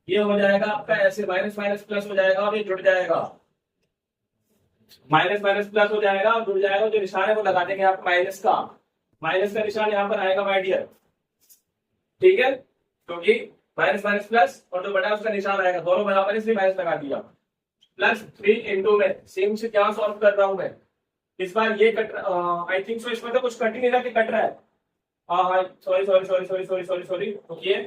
[SPEAKER 1] ये हो जाएगा आपका ऐसे, माइनस माइनस प्लस हो जाएगा और ये जुड़ जाएगा, माइनस माइनस प्लस हो जाएगा और जुड़ जाएगा, जो निशान है वो लगा देंगे आप माइनस का, माइनस का निशान यहाँ पर आएगा माय डियर, ठीक है, क्योंकि माइनस माइनस प्लस और जो बड़ा उसका निशान आएगा, दोनों बराबर इसलिए माइनस लगा दिया। प्लस 3 इंटू में, सेम से क्या सॉल्व कर रहा हूं मैं इस बार, ये कट आई थिंक सो, इसमें तो कुछ कट ही नहीं रहा कि कट रहा है, हाँ sorry sorry sorry sorry sorry sorry sorry, रुकिए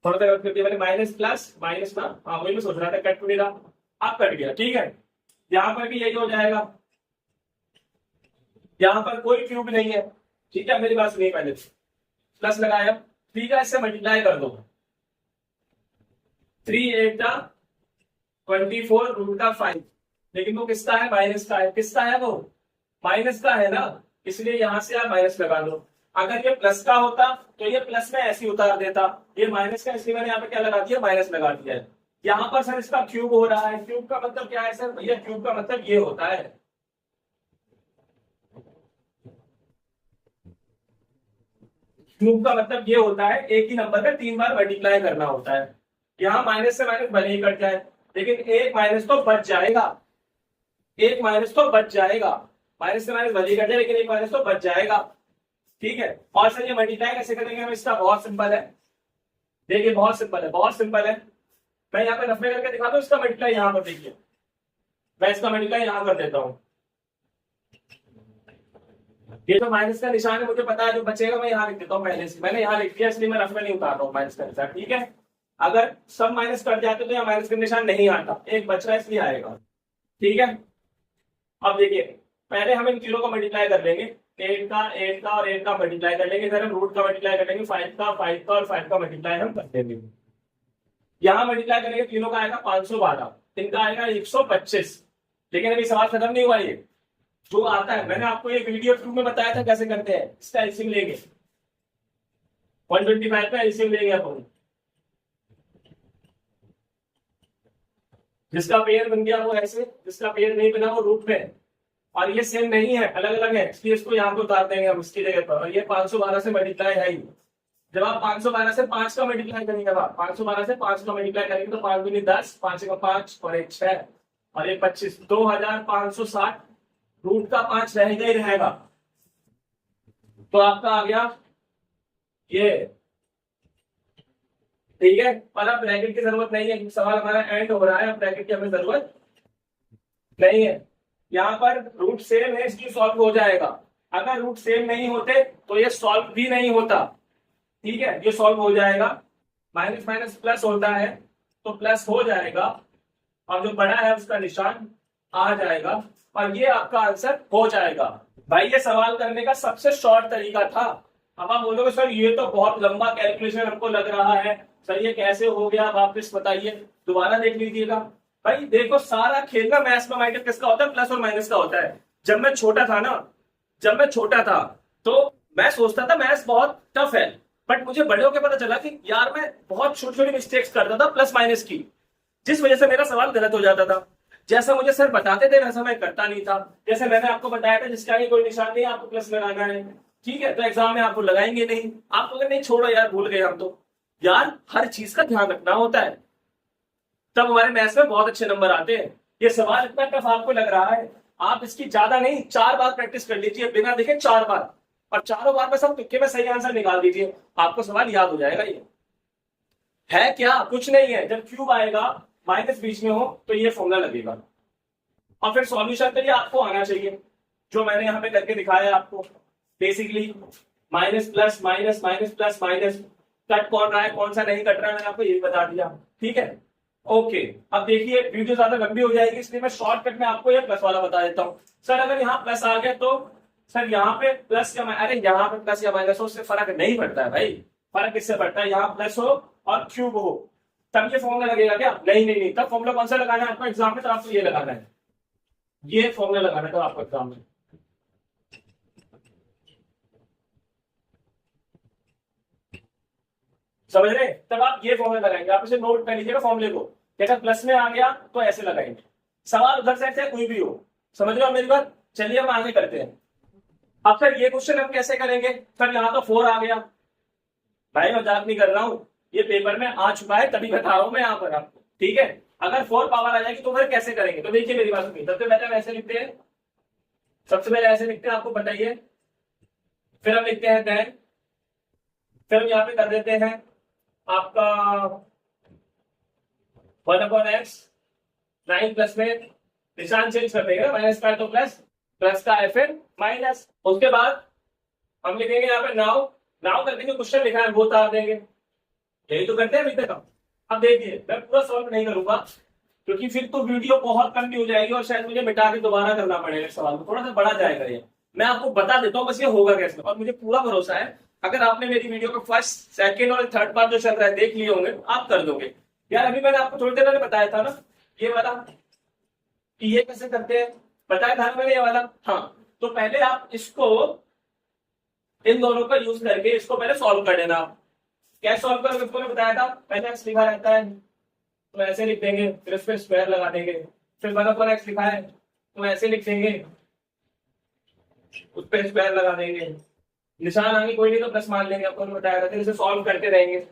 [SPEAKER 1] थोड़ा सा गलत कर दिया मैंने, माइनस प्लस माइनस ना, हाँ वही मैं सोच रहा था, कट नहीं रहा, अब कट गया, ठीक है। यहाँ पर भी यही हो जाएगा, यहाँ पर कोई क्यूब नहीं है, ठीक है, मेरी बात सुनिए, पहले प्लस लगाया, 3 का इससे मल्टीप्लाई कर दो, 3 8 का 24 रूट का 5, लेकिन वो किसका है, माइनस का है, किसका है वो, माइनस का है ना, इसलिए यहां से आप माइनस लगा दो। अगर ये प्लस का होता तो ये प्लस में ऐसे उतार देता, ये माइनस का इसलिए मैंने यहाँ पे क्या लगा दिया, माइनस लगा दिया है। यहाँ पर सर इसका क्यूब हो रहा है, क्यूब का मतलब क्या है सर, भैया क्यूब का मतलब ये होता है, क्यूब का मतलब ये होता है एक ही नंबर का 3 बार मल्टीप्लाई करना होता है। यहाँ माइनस से माइनस भले ही कट जाए लेकिन एक माइनस तो बच जाएगा, एक माइनस तो बच जाएगा, माइनस से माइनस भले ही कट जाए लेकिन एक माइनस तो बच जाएगा, ठीक है। और सर ये मल्टीप्लाई कैसे करेंगे हम, इसका बहुत सिंपल है, देखिए बहुत सिंपल है, बहुत सिंपल है। मैं यहाँ पे रफ में करके दिखाता हूँ, इसका मल्टीप्लाई यहाँ पर देखिए, मैं इसका मल्टीप्लाई यहाँ कर देता हूँ, ये तो माइनस का निशान है मुझे पता है, जो बचेगा मैं यहाँ लिख देता हूँ, पहले से मैंने यहाँ लिख दिया इसलिए मैं रफ में नहीं उतार रहा हूँ माइनस का निशान, ठीक है। अगर सब माइनस कट जाते तो यहाँ माइनस का निशान नहीं आता, एक बच रहा है इसलिए आएगा, ठीक है। अब देखिए पहले हम इन तीनों को मल्टीप्लाई कर लेंगे, 8 का 8 का और 8 का मल्टीप्लाई कर लेंगे, फिर हम रूट का मल्टीप्लाई कर लेंगे, 5 का 5 का और 5 का मल्टीप्लाई हम कर देंगे। यहाँ मल्टीप्लाई करेंगे तीनों का आएगा 512, इनका आएगा 125, लेकिन अभी सवाल खत्म नहीं हुआ, ये जो आता है मैंने आपको ये वीडियो 2 में बताया था कैसे करते हैं, इसका एलसीएम लेंगे 125 का एलसीएम लेंगे अपन, जिसका पेयर बन गया वो ऐसे, जिसका पेयर नहीं बना वो रूट में, और ये सेम नहीं है अलग अलग है, इसलिए इसको यहाँ पे उतार देंगे हम इसकी जगह पर, और ये 512 से मल्टीप्लाई है ही, जब आप 512 से 5 का मल्टीप्लाई करेंगे, आप 512 से 5 का मल्टीप्लाई करेंगे तो 5 दूनी 10, 5 का 5 और 1 6 और 1 25, 2560 रूट का 5 रहेगा ही रहेगा। तो आपका आ गया ये, ठीक है। पर अब ब्रैकेट की जरूरत नहीं है, सवाल हमारा एंड हो रहा है, अब ब्रैकेट की हमें जरूरत नहीं है। यहाँ पर रूट सेम है इसलिए सॉल्व हो जाएगा। अगर रूट सेम नहीं होते तो ये सॉल्व भी नहीं होता, ठीक है। ये सॉल्व हो जाएगा, माइनस माइनस प्लस होता है तो प्लस हो जाएगा और जो बड़ा है उसका निशान आ जाएगा और ये आपका आंसर हो जाएगा। भाई ये सवाल करने का सबसे शॉर्ट तरीका था। अब आप बोलोगे सर ये तो बहुत लंबा कैलकुलेशन हमको लग रहा है, सर ये कैसे हो गया, वापस बताइए, दोबारा देख लीजिएगा। भाई देखो सारा खेल ना मैथमेटिक्स किसका होता है, प्लस और माइनस का होता है। जब मैं छोटा था तो मैं सोचता था मैथ्स बहुत टफ है, बट मुझे बड़े होकर पता चला कि यार मैं बहुत छोटी छोटी मिस्टेक्स करता था प्लस माइनस की, जिस वजह से मेरा सवाल गलत हो जाता था। जैसा मुझे सर बताते थे वैसा मैं करता नहीं था। जैसे मैंने आपको बताया था जिसका आगे कोई निशान नहीं आपको प्लस लगाना है, ठीक है, तो एग्जाम में आपको लगाएंगे नहीं। आप अगर नहीं छोड़ो यार भूल गए हम तो, यार हर चीज का ध्यान रखना होता है, तब हमारे मैथ्स में बहुत अच्छे नंबर आते हैं। ये सवाल इतना टफ आपको लग रहा है, आप इसकी ज्यादा नहीं 4 बार प्रैक्टिस कर लीजिए, बिना देखे 4 बार, और चारों बार में सब तुक्के में सही आंसर निकाल दीजिए, आपको सवाल याद हो जाएगा। ये है क्या, कुछ नहीं है। जब क्यूब आएगा माइनस बीच में हो तो ये फॉर्मूला लगेगा और फिर सॉल्यूशन के लिए आपको आना चाहिए, जो मैंने यहाँ पे करके दिखाया है आपको। Basically minus plus minus minus plus minus, cut कौन रहा है कौन सा नहीं कट रहा है मैंने आपको यही बता दिया, ठीक है। ओके, अब देखिए वीडियो ज्यादा लंबी हो जाएगी इसलिए मैं शॉर्टकट में आपको ये प्लस वाला बता देता हूँ। सर अगर यहाँ प्लस आ गया तो सर यहाँ पे प्लस या अरे यहाँ पे प्लस या माइनस हो उससे फर्क नहीं पड़ता है भाई। फर्क किससे पड़ता है, यहाँ प्लस हो और क्यूब हो तब ये फॉर्मूला लगेगा क्या, नहीं नहीं नहीं, तब फॉर्मूला कौन सा लगाना है आपको एग्जाम में, तो आपको ये लगाना है, ये फॉर्मूला लगाना था आपको एग्जाम में। समझ रहे, तब आप ये फॉर्मूला लगाएंगे, आप इसे नोट कर लीजिएगा फॉर्मूले को, अगर प्लस में आ गया तो ऐसे लगाएंगे। सवाल उधर से चाहे कोई भी हो, समझ रहे हो मेरी बात। चलिए हम आगे करते हैं। अब सर ये क्वेश्चन हम कैसे करेंगे, सर यहाँ तो 4 आ गया, भाई मजाक नहीं कर रहा हूं, ये पेपर में आ चुका है तभी बता रहा हूं मैं यहाँ पर आपको, ठीक है। अगर 4 पावर आ जाएगी तो फिर कैसे करेंगे, तो देखिए मेरी बात सुनिए। सबसे पहले हम ऐसे लिखते हैं, सबसे पहले ऐसे लिखते हैं, आपको बताइए, फिर हम लिखते हैं देन, फिर हम यहाँ पे कर देते हैं आपका 1/x, 9 प्लस में निशान चेंज कर देंगे, माइनस का तो प्लस, प्लस का है फिर माइनस। उसके बाद हम लिखेंगे यहाँ पे नाउ, नाउ करके जो क्वेश्चन लिखा है वो उतार देंगे, यही तो करते हैं अभी तक। अब देखिए मैं पूरा सॉल्व नहीं करूंगा क्योंकि फिर तो वीडियो बहुत लंबी हो जाएगी और शायद मुझे मिटा के दोबारा करना पड़ेगा सवाल को, थोड़ा सा बड़ा जाएगा ये। मैं आपको बता देता हूँ बस ये होगा कैसे, और मुझे पूरा भरोसा है अगर आपने मेरी वीडियो को फर्स्ट सेकंड और थर्ड पार्ट जो चल रहा है देख लिए होंगे आप कर दोगे। यार अभी मैंने आपको थोड़ी देर पहले बताया था ना ये वाला कि ये कैसे करते हैं, बताया था मैंने ये वाला। हाँ तो पहले आप इसको इन दोनों का यूज करके इसको पहले सॉल्व कर देना। कैसे सॉल्व करोगे उसको बताया था, पहले एक्स लिखा रहता है तो ऐसे लिख देंगे, फिर उस पर स्क्वायर लगा देंगे, फिर 1/x लिखा है तो ऐसे लिख देंगे, उस पर स्क्वायर लगा देंगे, निशान आगे कोई नहीं तो प्लस मान लेंगे, आपको बताया था। फिर इसे सॉल्व करते रहेंगे।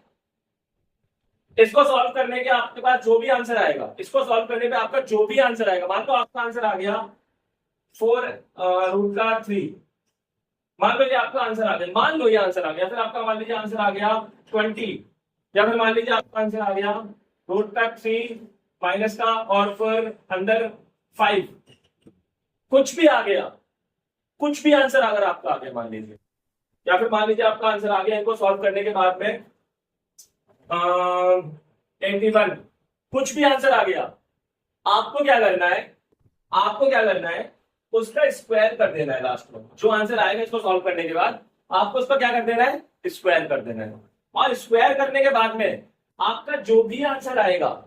[SPEAKER 1] इसको सॉल्व करने के आपके पास जो भी आंसर आएगा, इसको सॉल्व करने पे आपका जो भी आंसर आएगा, मान लो आपका आंसर आ गया 4√3, मान लो ये आपका आंसर आ गया, मान लो ये आंसर आ गया, फिर आपका मान लीजिए आंसर आ गया 20, या फिर मान लीजिए आपका आंसर आ गया √3 माइनस का और फिर अंदर 5, कुछ भी आ गया, कुछ भी आंसर अगर आपका आ गया मान लीजिए, या फिर मान लीजिए आपका आंसर आ गया इनको सॉल्व करने के बाद में 81, कुछ भी आंसर आ गया, आपको क्या करना है, आपको क्या करना है, उसका स्क्वायर कर देना है लास्ट में। जो आंसर आएगा इसको सॉल्व करने के बाद आपको उसका क्या कर देना है, स्क्वायर कर देना है। और स्क्वायर करने के बाद में आपका जो भी आंसर आएगा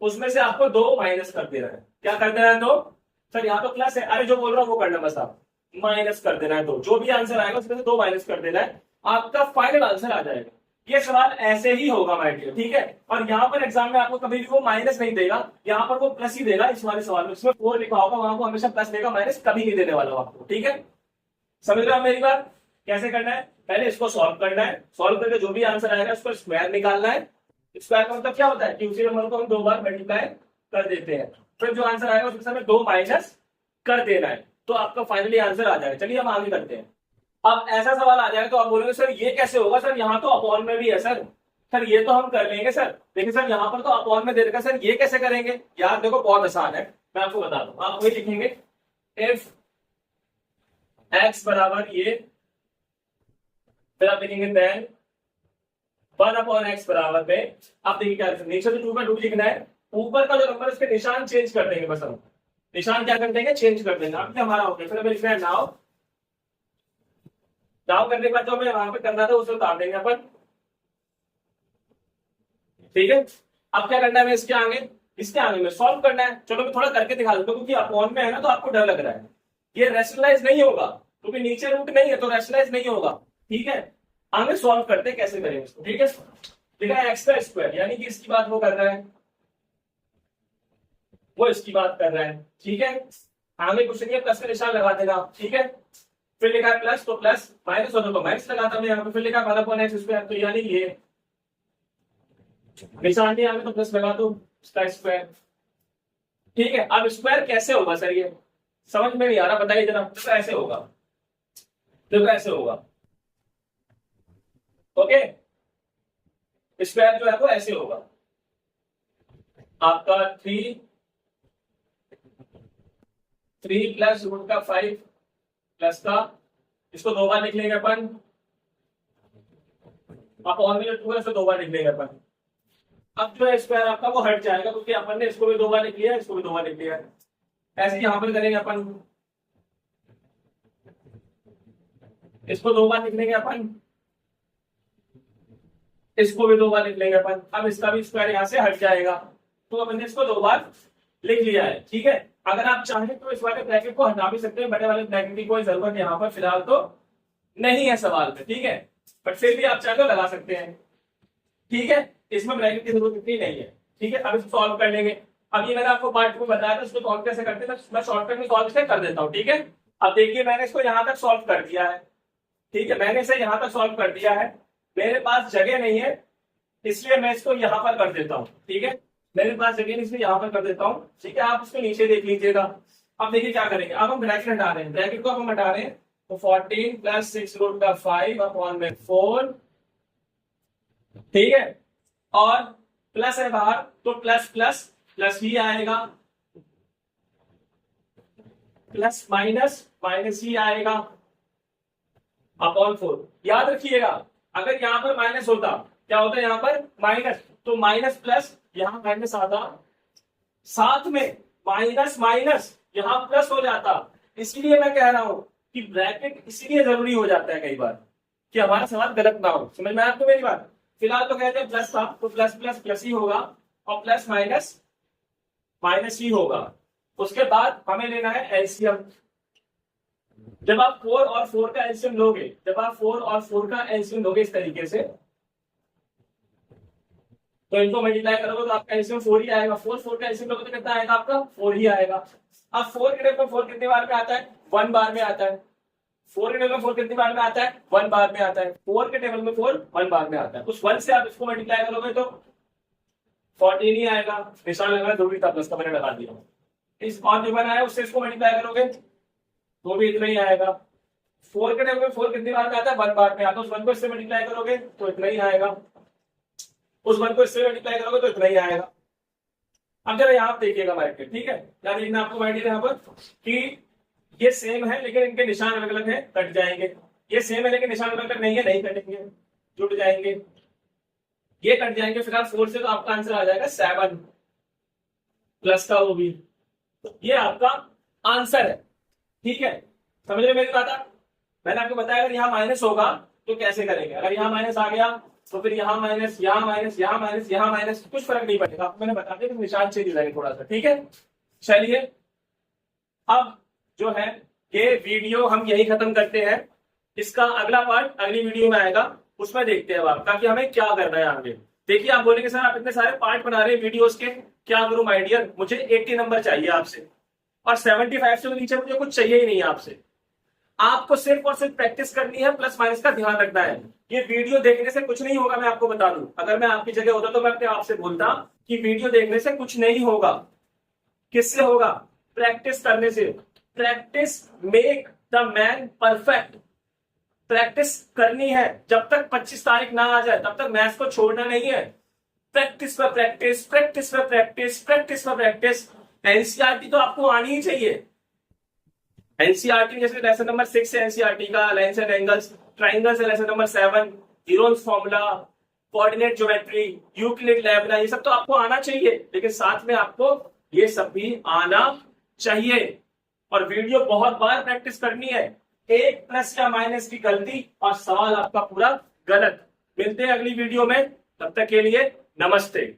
[SPEAKER 1] उसमें से आपको 2 माइनस कर देना है। क्या कर देना है 2, सर यहाँ तो प्लस है, अरे जो बोल रहा हूँ वो करना, बस आप माइनस कर देना है 2, जो भी आंसर आएगा उसमें से 2 माइनस कर देना है, आपका फाइनल आंसर आ जाएगा। ये सवाल ऐसे ही होगा माय डियर, ठीक है। और यहाँ पर एग्जाम में आपको कभी भी वो माइनस नहीं देगा, यहाँ पर वो प्लस ही देगा। इस वाले सवाल में इसमें 4 लिखा होगा, वहां को हमेशा प्लस देगा, माइनस कभी नहीं देने वाला आपको, ठीक है। समझ रहे हो मेरी बात। कैसे करना है, पहले इसको सॉल्व करना है, सॉल्व करके जो भी आंसर आएगा उसको स्क्वायर निकालना है। स्क्वायर का मतलब क्या होता है कि उसी नंबर को हम 2 बार मल्टीप्लाई कर देते हैं, फिर जो आंसर आएगा उसमें हमें 2 माइनस कर देना है, तो आपका फाइनली आंसर आ जाएगा। चलिए हम आगे करते हैं। अब ऐसा सवाल आ जाएगा तो आप बोलोगे सर ये कैसे होगा, सर यहाँ तो अपॉन में भी है सर। सर ये तो हम कर लेंगे सर, लेकिन सर यहाँ पर तो अपॉन में दे रखा, सर ये कैसे करेंगे। यार देखो बहुत आसान है, मैं आपको बता दूं। आप वही लिखेंगे इफ x बराबर ये, फिर आप लिखेंगे देन 1/x बराबर में। आप देखिए क्या नीचे तो 2 का 2 लिखना है, ऊपर का जो नंबर है उसके निशान चेंज कर देंगे, बस हम निशान क्या कर देंगे, चेंज कर देंगे। अब हमारा हो गया, फिर हमें लिखना है नाउ। नाउ करने के बाद जो हमें वहां पे करना था उसे उतार देंगे अपन, ठीक है। अब क्या करना है हमें इसके आगे में सॉल्व करना है। चलो मैं थोड़ा करके दिखा देता हूँ, क्योंकि अपॉन में है ना तो आपको डर लग रहा है। ये रैशनलाइज नहीं होगा क्योंकि नीचे रूट नहीं है, तो रैशनलाइज नहीं होगा, ठीक है। आगे सॉल्व करते हैं कैसे करेंगे इसको, ठीक है। लिखा है एक्स का स्क्वायर, यानी कि इसकी बात वो कर रहा है, वो इसकी बात कर रहा है, ठीक है। आगे कुछ नहीं है, प्लस का निशान लगा देगा, ठीक है। फिर लिखा है प्लस, तो प्लस, माइनस होता तो माइनस लगाता मैं यहाँ पे, फिर लिखा है 1/x स्क्वायर, तो यानी ये निशान नहीं आगे तो प्लस लगा दो इसका स्क्वायर, ठीक है। अब स्क्वायर कैसे होगा सर, ये समझ में नहीं आ रहा, बताइए जरा। तो ऐसे होगा, देखो ऐसे होगा, ओके। स्क्वायर जो है वो ऐसे होगा, आपका 3 प्लस रूट का 5 प्लस का, इसको 2 बार लिख लेंगे अपन। आप और भी जो 2 है उसको 2 बार लिख लेंगे अपन। अब जो है स्क्वायर आपका वो हट जाएगा, क्योंकि अपन ने इसको भी 2 बार लिख लिया, इसको भी 2 बार लिख लिया। ऐसे ही यहां पर करेंगे अपन, इसको 2 बार लिख लेंगे अपन, इसको भी 2 बार लिख लेंगे अपन। अब इसका भी स्क्वायर यहां से हट जाएगा, तो अपन ने इसको 2 बार लिख लिया है, ठीक है। अगर आप चाहें तो इस वाले ब्रैकेट को हटा भी सकते हैं, बड़े वाले ब्रैकेट की कोई जरूरत यहाँ पर फिलहाल तो नहीं है सवाल में, ठीक है। बट फिर भी आप चाहे तो लगा सकते हैं, ठीक है। इसमें ब्रैकेट की जरूरत इतनी नहीं है, ठीक है। अब इसको सॉल्व कर लेंगे। अब ये मैंने आपको पार्ट को बताया था, इसको सॉल्व कैसे करते हैं, मैं शॉर्टकट में सॉल्व कर देता हूँ, ठीक है। अब देखिए मैंने इसको यहाँ तक सॉल्व कर दिया है, ठीक है। मैंने इसे यहाँ तक सॉल्व कर दिया है, मेरे पास जगह नहीं है इसलिए मैं इसको यहाँ पर कर देता हूँ, ठीक है। मेरे पास जगह नहीं इसलिए यहाँ पर कर देता हूँ, ठीक है। आप उसको नीचे देख लीजिएगा। अब देखिए क्या करेंगे, अब हम ब्रैकेट हटा रहे हैं, ब्रैकेट को अब हम हटा रहे हैं, तो 14 प्लस 6 रूट का 5 अपॉन में 4, ठीक है। और प्लस है बाहर तो प्लस प्लस प्लस ही आएगा, प्लस माइनस माइनस ही आएगा अपॉन 4। याद रखिएगा अगर यहां पर माइनस होता, क्या होता है यहाँ पर माइनस, तो माइनस प्लस यहां माइनस आता, साथ में माइनस माइनस यहां प्लस हो जाता। इसलिए मैं कह रहा हूं कि ब्रैकेट इसलिए जरूरी हो जाता है कई बार कि हमारा सवाल गलत ना हो। समझ में आपको मेरी बात। फिलहाल तो कहते हैं प्लस था तो प्लस प्लस प्लस ही होगा, और प्लस माइनस माइनस ही होगा। उसके बाद हमें लेना है एलसीएम। जब आप 4 और 4 का एलसीएम लोगे, जब आप 4 और 4 का एलसीएम लोगे इस तरीके से, तो इनको मल्टीप्लाई करोगे तो आपका एलसीएम 4 ही आएगा। 4 4 का एलसीएम लोगे तो कितना आएगा आपका, 4 ही आएगा। अब 4 के टेबल में 4 कितने बार में आता है, 1 बार में आता है। 4 के टेबल में 4 कितनी बार में आता है, 1 बार में आता है। 4 के टेबल में 4 1 बार में आता है। उस 1 से आप इसको मल्टीप्लाई करोगे तो 14 ही आएगा। निशान लगाना जरूरी था, प्लस का मैंने लगा दिया। इस और जो बनाया उससे इसको मल्टीप्लाई करोगे तो भी इतना ही आएगा। 4 के टेबल में 4 कितनी बार में आता है, 1 बार में आता है। उस 1 को इससे मल्टीप्लाई करोगे तो इतना ही आएगा, उस 1 को इससे मल्टीप्लाई करोगे तो इतना ही आएगा। अब जरा यहाँ देखिएगा ब्रैकेट, ठीक है। क्या देखना आपको ब्रैकेट यहाँ पर कि ये सेम है लेकिन इनके निशान अलग अलग है, कट जाएंगे। ये सेम है लेकिन निशान अलग अलग नहीं है, नहीं कटेंगे, जुड़ जाएंगे, ये कट जाएंगे। फिलहाल 4 से तो आपका आंसर आ जाएगा 7 प्लस का वो भी, तो ये आपका आंसर है, ठीक है। समझ रहे मेरी बात। मैंने आपको बताया अगर यहाँ माइनस होगा तो कैसे करेंगे। अगर यहाँ माइनस आ गया तो फिर यहाँ माइनस, यहाँ माइनस, यहाँ माइनस, यहाँ माइनस, कुछ फर्क नहीं पड़ेगा। आपको मैंने बता दिया निशान चेंज हो जाएगा थोड़ा सा, ठीक है। चलिए अब जो है ये वीडियो हम यही खत्म करते हैं। इसका अगला पार्ट अगली वीडियो में आएगा, उसमें देखते हैं आप ताकि हमें क्या करना है आगे। देखिए आप बोलेंगे सर आप इतने सारे पार्ट बना रहे हैं वीडियोस के, क्या करूं माय डियर। मुझे 80 नंबर चाहिए आपसे, और 75 से नीचे मुझे कुछ चाहिए ही नहीं आपसे। आपको सिर्फ और सिर्फ प्रैक्टिस करनी है, प्लस माइनस का ध्यान रखना है। ये वीडियो देखने से कुछ नहीं होगा, मैं आपको बता दूं। अगर मैं आपकी जगह होता तो मैं अपने आप से बोलता कि वीडियो देखने से कुछ नहीं होगा। किससे होगा? प्रैक्टिस करने से। Practice make the man perfect. Practice करनी है। जब तक 25 तारीख ना आ जाए तब तक मैथ्स को छोड़ना नहीं है। प्रैक्टिस पर प्रैक्टिस, प्रैक्टिस पर प्रैक्टिस, प्रैक्टिस पर प्रैक्टिस। एनसीईआरटी तो आपको आनी ही चाहिए। एनसीईआरटी जैसे लेसन नंबर 6 है एनसीईआरटी का, लाइन्स एंड एंगल्स, ट्राइंगल्स है lesson number 7, Heron's formula, coordinate geometry, Euclid लेबना, ये सब तो आपको आना चाहिए, लेकिन साथ में आपको ये सब भी आना चाहिए। और वीडियो बहुत बार प्रैक्टिस करनी है। एक प्लस या माइनस की गलती और सवाल आपका पूरा गलत। मिलते हैं अगली वीडियो में, तब तक के लिए नमस्ते।